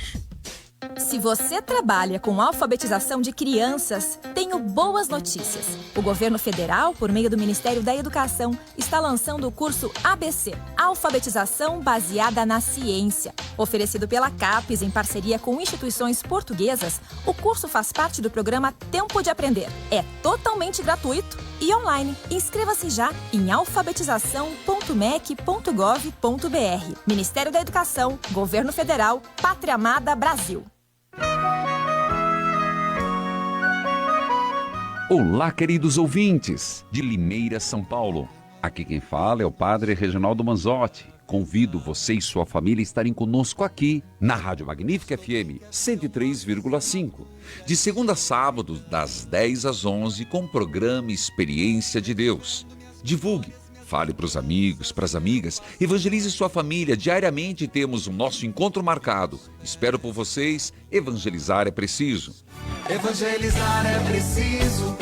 Se você trabalha com alfabetização de crianças, tenho boas notícias. O governo federal, por meio do Ministério da Educação, está lançando o curso ABC, Alfabetização Baseada na Ciência. Oferecido pela CAPES em parceria com instituições portuguesas, o curso faz parte do programa Tempo de Aprender. É totalmente gratuito e online. Inscreva-se já em alfabetização.mec.gov.br. Ministério da Educação, Governo Federal, Pátria Amada Brasil. Olá, queridos ouvintes de Limeira, São Paulo. Aqui quem fala é o Padre Reginaldo Manzotti. Convido você e sua família a estarem conosco aqui na Rádio Magnífica FM 103,5. De segunda a sábado, das 10 às 11, com o programa Experiência de Deus. Divulgue, fale para os amigos, para as amigas, evangelize sua família. Diariamente temos o nosso encontro marcado. Espero por vocês. Evangelizar é preciso. Evangelizar é preciso.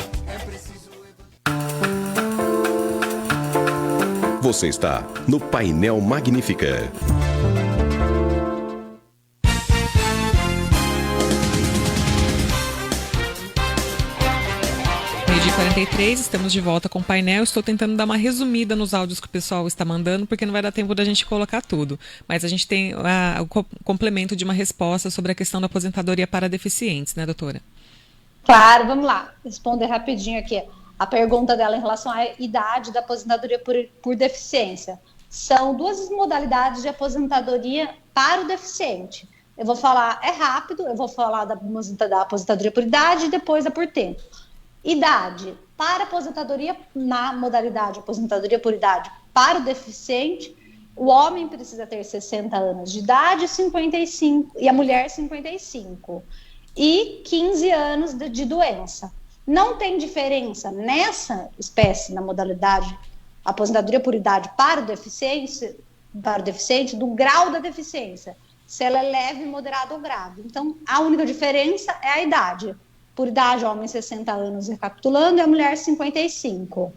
Você está no Painel Magnífica. 10h43, estamos de volta com o painel. Estou tentando dar uma resumida nos áudios que o pessoal está mandando, porque não vai dar tempo da gente colocar tudo. Mas a gente tem o complemento de uma resposta sobre a questão da aposentadoria para deficientes, né, doutora? Claro, vamos lá. Responder rapidinho aqui a pergunta dela em relação à idade da aposentadoria por deficiência. São duas modalidades de aposentadoria para o deficiente. Eu vou falar, é rápido, eu vou falar da aposentadoria por idade e depois da por tempo. Idade, para aposentadoria na modalidade aposentadoria por idade para o deficiente, o homem precisa ter 60 anos de idade 55, e a mulher 55. E 15 anos de doença. Não tem diferença nessa espécie, na modalidade aposentadoria por idade para o deficiente do grau da deficiência. Se ela é leve, moderada ou grave. Então, a única diferença é a idade. Por idade, homem 60 anos, recapitulando, e a mulher 55.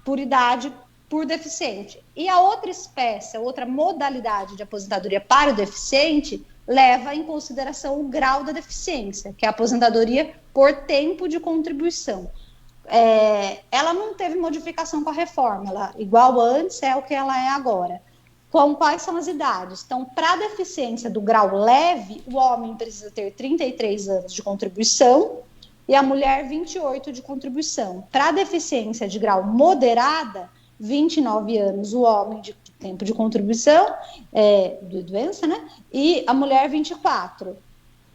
Por idade, por deficiente. E a outra espécie, a outra modalidade de aposentadoria para o deficiente, leva em consideração o grau da deficiência, que é a aposentadoria por tempo de contribuição. Ela não teve modificação com a reforma, ela, igual antes, é o que ela é agora. Quais são as idades? Então, para a deficiência do grau leve, o homem precisa ter 33 anos de contribuição e a mulher 28 de contribuição. Para a deficiência de grau moderada, 29 anos o homem de tempo de contribuição, de doença, né? E a mulher 24.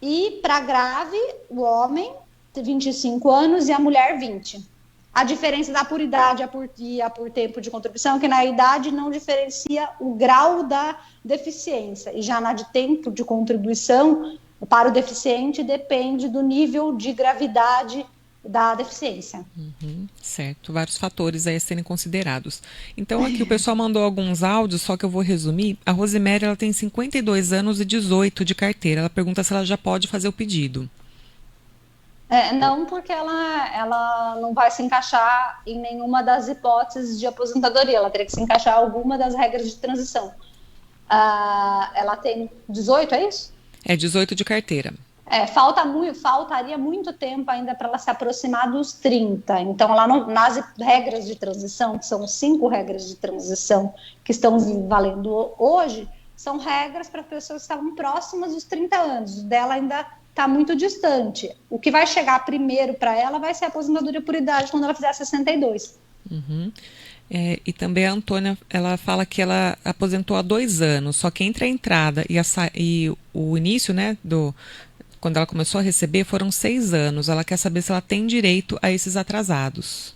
E para grave, o homem 25 anos e a mulher 20. A diferença da por idade e a por tempo de contribuição é que na idade não diferencia o grau da deficiência. E já na de tempo de contribuição, para o deficiente, depende do nível de gravidade da deficiência. Certo, vários fatores aí a serem considerados. Então aqui o pessoal mandou alguns áudios, só que eu vou resumir. A Rosemary, ela tem 52 anos e 18 de carteira. Ela pergunta se ela já pode fazer o pedido. Não, porque ela não vai se encaixar em nenhuma das hipóteses de aposentadoria. Ela teria que se encaixar em alguma das regras de transição. Ela tem 18, é isso? 18 de carteira. Faltaria muito tempo ainda para ela se aproximar dos 30. Então, ela não, nas regras de transição, que são 5 regras de transição que estão valendo hoje, são regras para pessoas que estavam próximas dos 30 anos. O dela ainda está muito distante. O que vai chegar primeiro para ela vai ser a aposentadoria por idade quando ela fizer 62. E também a Antônia, ela fala que ela aposentou há 2 anos, só que entre a entrada e o início, né, quando ela começou a receber, foram 6 anos. Ela quer saber se ela tem direito a esses atrasados.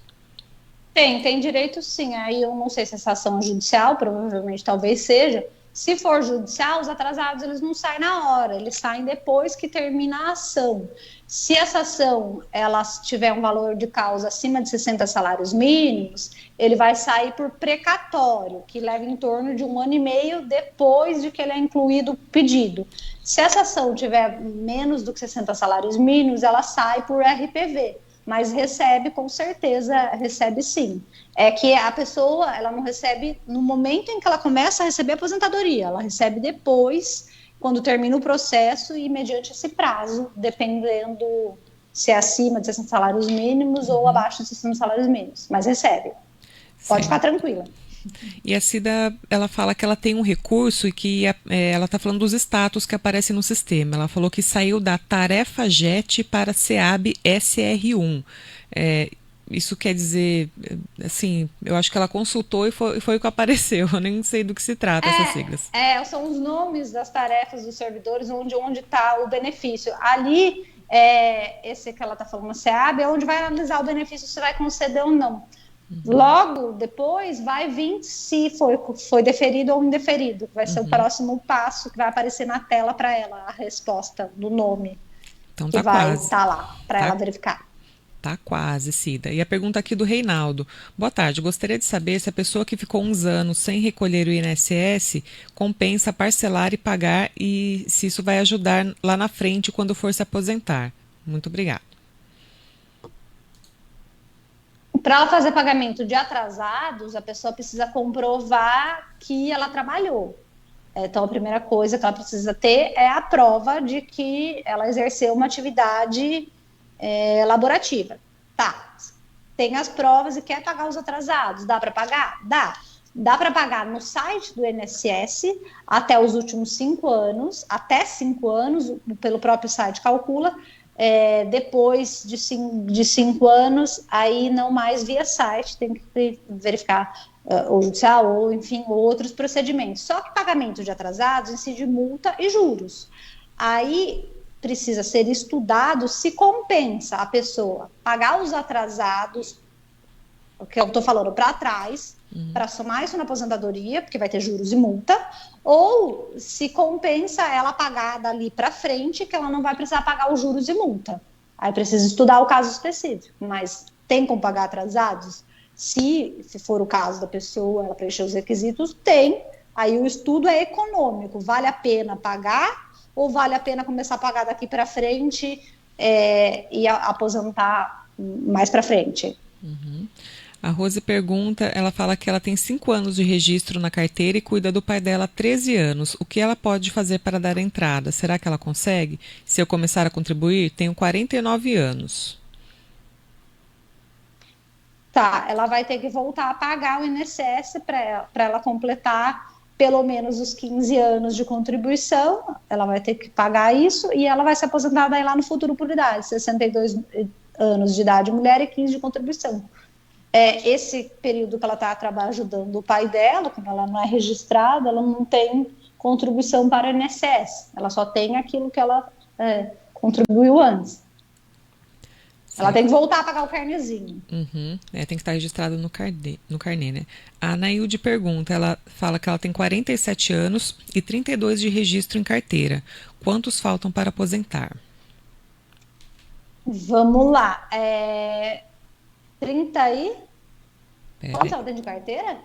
Tem direito sim. Aí eu não sei se essa ação é judicial, provavelmente talvez seja. Se for judicial, os atrasados eles não saem na hora, eles saem depois que termina a ação. Se essa ação ela tiver um valor de causa acima de 60 salários mínimos, ele vai sair por precatório, que leva em torno de 1 ano e meio depois de que ele é incluído o pedido. Se essa ação tiver menos do que 60 salários mínimos, ela sai por RPV, mas recebe, com certeza, recebe sim. É que a pessoa, ela não recebe no momento em que ela começa a receber a aposentadoria, ela recebe depois, quando termina o processo e mediante esse prazo, dependendo se é acima de 60 salários mínimos ou abaixo de 60 salários mínimos, mas recebe. Pode ficar tranquila. E a Cida, ela fala que ela tem um recurso e que ela está falando dos status que aparecem no sistema. Ela falou que saiu da tarefa JET para SEAB SR1. Isso quer dizer, assim, eu acho que ela consultou e foi o que apareceu. Eu nem sei do que se trata essas siglas. São os nomes das tarefas dos servidores onde está o benefício. Ali, esse que ela está falando, SEAB, é onde vai analisar o benefício, se vai conceder ou não. Logo depois vai vir se foi deferido ou indeferido. Vai ser o próximo passo que vai aparecer na tela para ela, a resposta do nome. Então que vai estar lá para ela verificar. Tá quase, Cida. E a pergunta aqui do Reinaldo. Boa tarde, gostaria de saber se a pessoa que ficou uns anos sem recolher o INSS compensa parcelar e pagar e se isso vai ajudar lá na frente quando for se aposentar. Muito obrigada. Para ela fazer pagamento de atrasados, a pessoa precisa comprovar que ela trabalhou. Então, a primeira coisa que ela precisa ter é a prova de que ela exerceu uma atividade laborativa. Tá, tem as provas e quer pagar os atrasados. Dá para pagar? Dá. Dá para pagar no site do INSS até os últimos 5 anos, até 5 anos, pelo próprio site calcula. Depois de 5 anos, aí não mais via site, tem que verificar ou judicial, ou enfim, outros procedimentos. Só que pagamento de atrasados incide multa e juros. Aí precisa ser estudado se compensa a pessoa pagar os atrasados, o que eu estou falando para trás, para somar isso na aposentadoria, porque vai ter juros e multa, ou se compensa ela pagar dali para frente, que ela não vai precisar pagar os juros e multa. Aí precisa estudar o caso específico, mas tem como pagar atrasados? Se for o caso da pessoa, ela preencher os requisitos, tem. Aí o estudo é econômico, vale a pena pagar ou vale a pena começar a pagar daqui para frente e aposentar mais para frente? A Rose pergunta, ela fala que ela tem 5 anos de registro na carteira e cuida do pai dela há 13 anos. O que ela pode fazer para dar entrada? Será que ela consegue? Se eu começar a contribuir, tenho 49 anos. Tá, ela vai ter que voltar a pagar o INSS para ela completar pelo menos os 15 anos de contribuição. Ela vai ter que pagar isso e ela vai se aposentar daí lá no futuro por idade, 62 anos de idade mulher e 15 de contribuição. Esse período que ela está ajudando o pai dela, como ela não é registrada, ela não tem contribuição para o INSS, ela só tem aquilo que ela contribuiu antes. Ela tem que voltar a pagar o carnezinho. Tem que estar registrado no carnê, né? A Anaílde pergunta, ela fala que ela tem 47 anos e 32 de registro em carteira. Quantos faltam para aposentar? Vamos lá. 30 e... Quanto ela tem de carteira?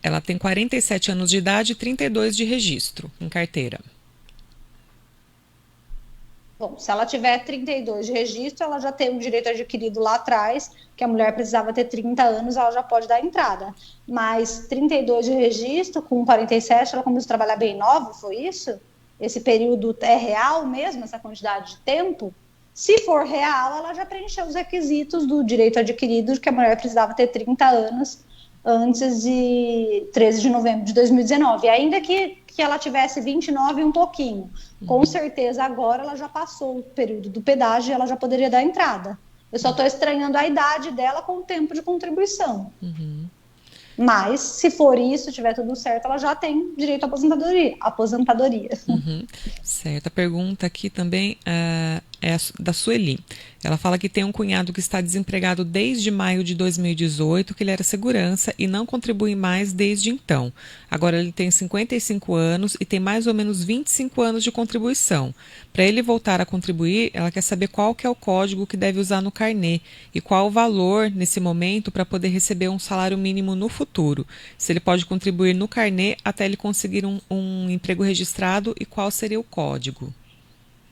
Ela tem 47 anos de idade e 32 de registro em carteira. Bom, se ela tiver 32 de registro, ela já tem um direito adquirido lá atrás, que a mulher precisava ter 30 anos, ela já pode dar entrada. Mas 32 de registro, com 47, ela começou a trabalhar bem nova, foi isso? Esse período é real mesmo, essa quantidade de tempo? Se for real, ela já preencheu os requisitos do direito adquirido, que a mulher precisava ter 30 anos antes de 13 de novembro de 2019. Ainda que ela tivesse 29 e um pouquinho. Com certeza, agora ela já passou o período do pedágio e ela já poderia dar entrada. Eu só estou estranhando a idade dela com o tempo de contribuição. Mas, se for isso, tiver tudo certo, ela já tem direito à aposentadoria. Certo. A pergunta aqui também é da Sueli. Ela fala que tem um cunhado que está desempregado desde maio de 2018, que ele era segurança e não contribui mais desde então. Agora ele tem 55 anos e tem mais ou menos 25 anos de contribuição. Para ele voltar a contribuir, ela quer saber qual que é o código que deve usar no carnê e qual o valor nesse momento para poder receber um salário mínimo no futuro. Se ele pode contribuir no carnê até ele conseguir um emprego registrado e qual seria o código.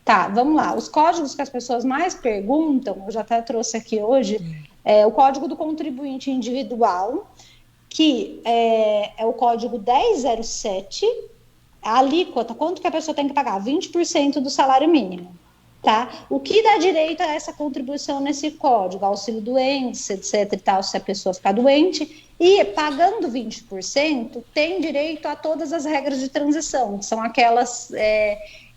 Tá, vamos lá. Os códigos que as pessoas mais perguntam, eu já até trouxe aqui hoje, o código do contribuinte individual, que é o código 1007, a alíquota, quanto que a pessoa tem que pagar? 20% do salário mínimo, tá? O que dá direito a essa contribuição nesse código? Auxílio-doença, etc e tal, se a pessoa ficar doente, e pagando 20%, tem direito a todas as regras de transição, que são aquelas...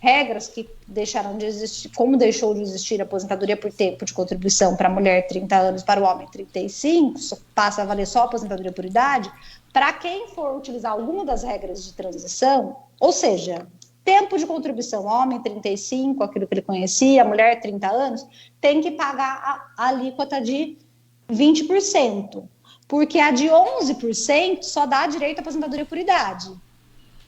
regras que deixaram de existir, como deixou de existir a aposentadoria por tempo de contribuição para a mulher 30 anos, para o homem 35, passa a valer só a aposentadoria por idade, para quem for utilizar alguma das regras de transição, ou seja, tempo de contribuição, homem 35, aquilo que ele conhecia, mulher 30 anos, tem que pagar a alíquota de 20%, porque a de 11% só dá direito à aposentadoria por idade,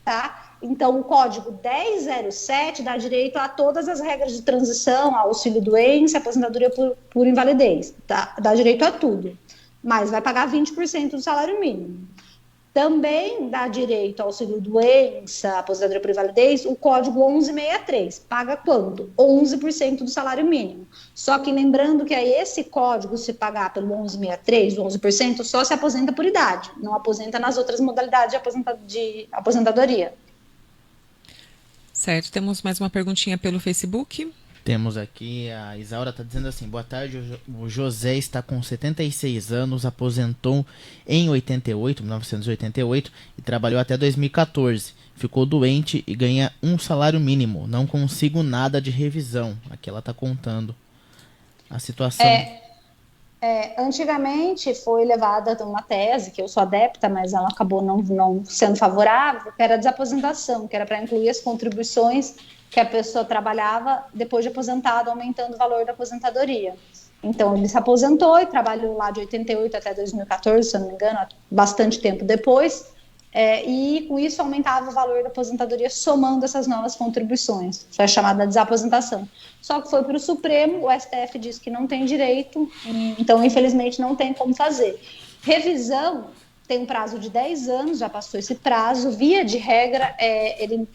tá? Então, o código 1007 dá direito a todas as regras de transição, auxílio-doença, aposentadoria por invalidez. Tá? Dá direito a tudo, mas vai pagar 20% do salário mínimo. Também dá direito ao auxílio-doença, aposentadoria por invalidez, o código 1163. Paga quanto? 11% do salário mínimo. Só que lembrando que esse código, se pagar pelo 1163, o 11%, só se aposenta por idade, não aposenta nas outras modalidades de aposentadoria. Certo, temos mais uma perguntinha pelo Facebook. Temos aqui, a Isaura está dizendo assim: boa tarde, o José está com 76 anos, aposentou em 1988 e trabalhou até 2014. Ficou doente e ganha um salário mínimo. Não consigo nada de revisão. Aqui ela está contando a situação. Antigamente foi levada uma tese, que eu sou adepta, mas ela acabou não sendo favorável, que era a desaposentação, que era para incluir as contribuições que a pessoa trabalhava depois de aposentado, aumentando o valor da aposentadoria. Então, ele se aposentou e trabalhou lá de 88 até 2014, se eu não me engano, bastante tempo depois, e com isso aumentava o valor da aposentadoria somando essas novas contribuições. Foi a chamada desaposentação. Só que foi para o Supremo, o STF disse que não tem direito, então, infelizmente, não tem como fazer. Revisão tem um prazo de 10 anos, já passou esse prazo, via de regra, ele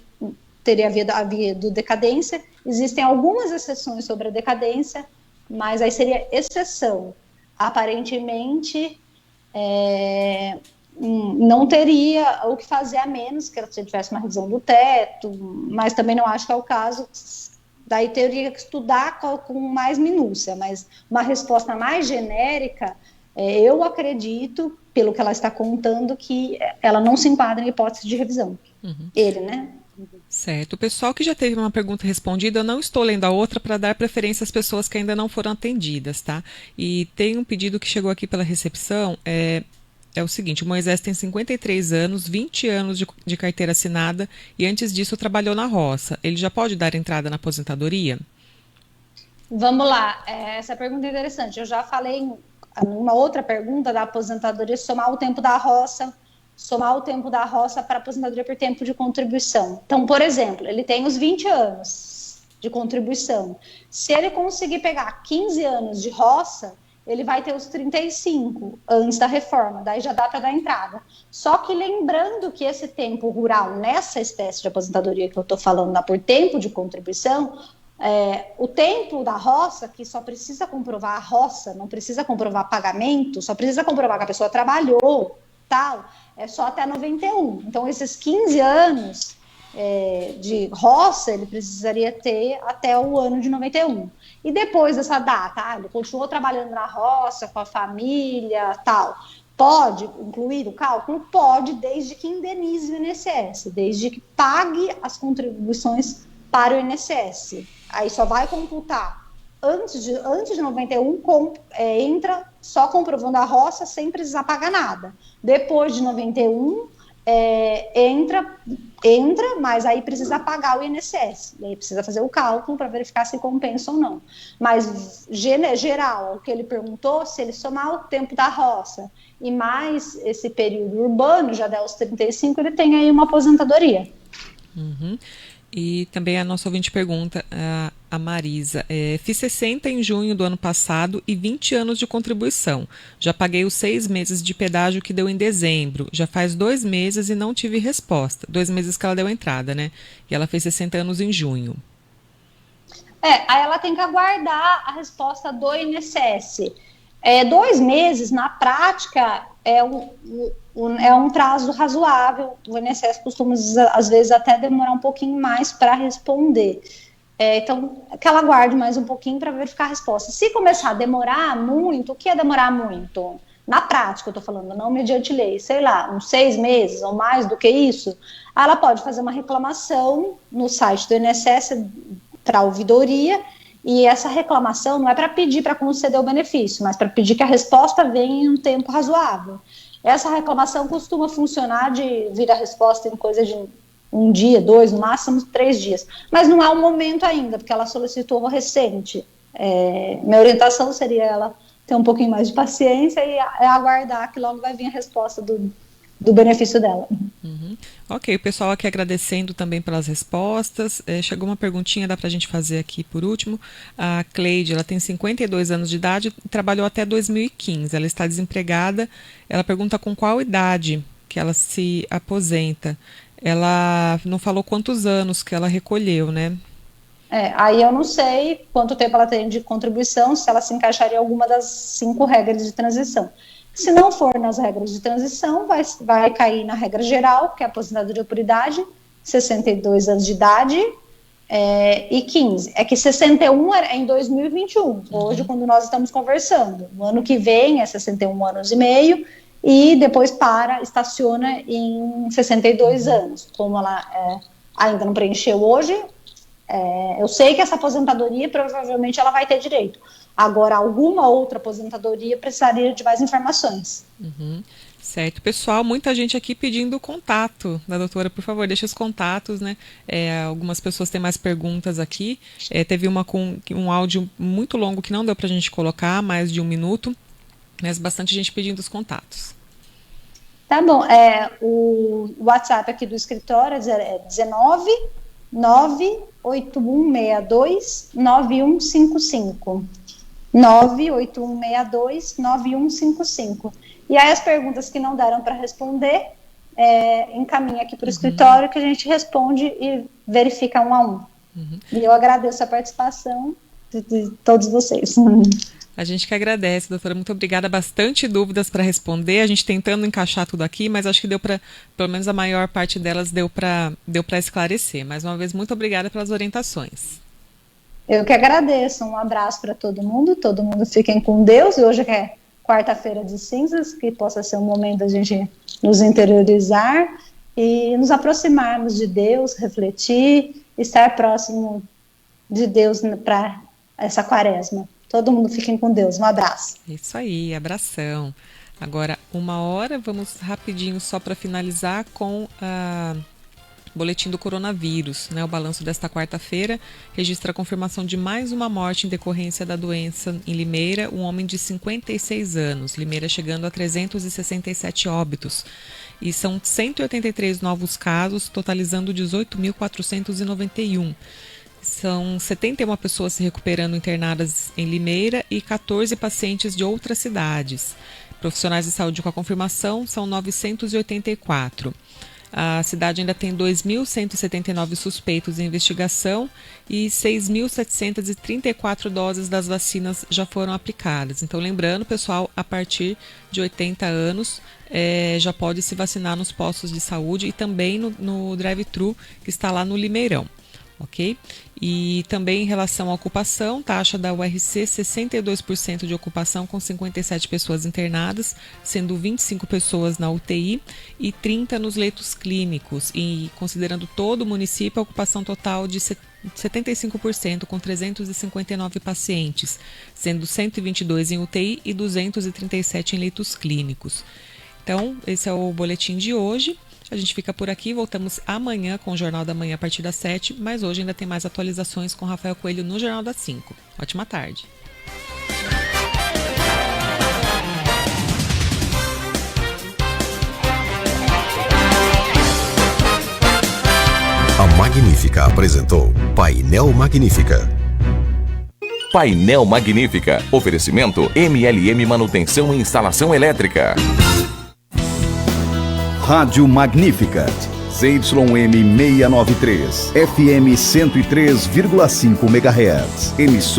teria havido decadência. Existem algumas exceções sobre a decadência, mas aí seria exceção. Aparentemente, não teria o que fazer a menos que se tivesse uma revisão do teto, mas também não acho que é o caso. Daí teria que estudar com mais minúcia, mas uma resposta mais genérica, eu acredito, pelo que ela está contando, que ela não se enquadra em hipótese de revisão. Ele, né? Certo. O pessoal que já teve uma pergunta respondida, eu não estou lendo a outra para dar preferência às pessoas que ainda não foram atendidas, tá? E tem um pedido que chegou aqui pela recepção, é o seguinte: o Moisés tem 53 anos, 20 anos de carteira assinada e antes disso trabalhou na roça. Ele já pode dar entrada na aposentadoria? Vamos lá, essa pergunta é interessante. Eu já falei em uma outra pergunta da aposentadoria, somar o tempo da roça para aposentadoria por tempo de contribuição. Então, por exemplo, ele tem os 20 anos de contribuição. Se ele conseguir pegar 15 anos de roça, ele vai ter os 35 antes da reforma, daí já dá para dar entrada. Só que lembrando que esse tempo rural, nessa espécie de aposentadoria que eu estou falando, por tempo de contribuição, o tempo da roça, que só precisa comprovar a roça, não precisa comprovar pagamento, só precisa comprovar que a pessoa trabalhou, tal, é só até 91. Então, esses 15 anos de roça, ele precisaria ter até o ano de 91. E depois dessa data, ele continuou trabalhando na roça, com a família, tal. Pode incluir o cálculo? Pode, desde que indenize o INSS, desde que pague as contribuições para o INSS. Aí só vai computar antes de 91, entra só comprovando a roça sem precisar pagar nada. Depois de 91, entra, mas aí precisa pagar o INSS. E aí precisa fazer o cálculo para verificar se compensa ou não. Mas, geral, o que ele perguntou, se ele somar o tempo da roça e mais esse período urbano, já der os 35, ele tem aí uma aposentadoria. E também a nossa ouvinte pergunta, a Marisa, fiz 60 em junho do ano passado e 20 anos de contribuição. Já paguei os 6 meses de pedágio que deu em dezembro. Já faz 2 meses e não tive resposta. 2 meses que ela deu entrada, né? E ela fez 60 anos em junho. Aí ela tem que aguardar a resposta do INSS. 2 meses, na prática, é um prazo razoável. O INSS costuma, às vezes, até demorar um pouquinho mais para responder. Então, que ela aguarde mais um pouquinho para verificar a resposta. Se começar a demorar muito, o que é demorar muito? Na prática, eu estou falando, não mediante lei, sei lá, uns 6 meses ou mais do que isso, ela pode fazer uma reclamação no site do INSS para a ouvidoria. E essa reclamação não é para pedir para conceder o benefício, mas para pedir que a resposta venha em um tempo razoável. Essa reclamação costuma funcionar de vir a resposta em coisa de 1 dia, 2, no máximo 3 dias. Mas não é o momento ainda, porque ela solicitou recente. Minha orientação seria ela ter um pouquinho mais de paciência e aguardar que logo vai vir a resposta do benefício dela. Ok, o pessoal aqui agradecendo também pelas respostas. Chegou uma perguntinha, dá para a gente fazer aqui por último. A Cleide, ela tem 52 anos de idade e trabalhou até 2015. Ela está desempregada. Ela pergunta com qual idade que ela se aposenta. Ela não falou quantos anos que ela recolheu, né? Aí eu não sei quanto tempo ela tem de contribuição, se ela se encaixaria em alguma das 5 regras de transição. Se não for nas regras de transição, vai cair na regra geral, que é a aposentadoria por idade, 62 anos de idade, e 15. É que 61 é em 2021, hoje, quando nós estamos conversando. No ano que vem é 61 anos e meio, e depois estaciona em 62 anos. Como ela ainda não preencheu hoje, eu sei que essa aposentadoria provavelmente ela vai ter direito. Agora, alguma outra aposentadoria precisaria de mais informações. Certo, pessoal, muita gente aqui pedindo o contato da doutora, por favor, deixa os contatos, né? Algumas pessoas têm mais perguntas aqui. Teve uma com um áudio muito longo que não deu para a gente colocar, mais de 1 minuto, mas bastante gente pedindo os contatos. Tá bom, o WhatsApp aqui do escritório é 19 98162 9155. 98162 9155. E aí as perguntas que não deram para responder, encaminha aqui para o escritório que a gente responde e verifica um a um. E eu agradeço a participação de todos vocês. A gente que agradece, doutora, muito obrigada. Bastante dúvidas para responder, a gente tentando encaixar tudo aqui, mas acho que deu para, pelo menos a maior parte delas deu para esclarecer. Mais uma vez, muito obrigada pelas orientações. Eu que agradeço, um abraço para todo mundo fiquem com Deus, e hoje que é quarta-feira de cinzas, que possa ser um momento da gente nos interiorizar e nos aproximarmos de Deus, refletir, estar próximo de Deus para essa quaresma. Todo mundo fiquem com Deus, um abraço. Isso aí, abração. Agora, 1h, vamos rapidinho só para finalizar com a boletim do coronavírus, né? O balanço desta quarta-feira registra a confirmação de mais uma morte em decorrência da doença em Limeira, um homem de 56 anos. Limeira chegando a 367 óbitos. E são 183 novos casos, totalizando 18.491. São 71 pessoas se recuperando internadas em Limeira e 14 pacientes de outras cidades. Profissionais de saúde com a confirmação são 984. A cidade ainda tem 2.179 suspeitos em investigação e 6.734 doses das vacinas já foram aplicadas. Então, lembrando, pessoal, a partir de 80 anos já pode se vacinar nos postos de saúde e também no drive-thru que está lá no Limeirão. Ok? E também em relação à ocupação, taxa da URC, 62% de ocupação com 57 pessoas internadas, sendo 25 pessoas na UTI e 30 nos leitos clínicos. E considerando todo o município, a ocupação total de 75% com 359 pacientes, sendo 122 em UTI e 237 em leitos clínicos. Então, esse é o boletim de hoje. A gente fica por aqui, voltamos amanhã com o Jornal da Manhã a partir das 7, mas hoje ainda tem mais atualizações com Rafael Coelho no Jornal das 5. Ótima tarde. A Magnífica apresentou Painel Magnífica. Painel Magnífica. Oferecimento MLM Manutenção e Instalação Elétrica. Rádio Magnífica, ZYM 693, FM 103,5 MHz.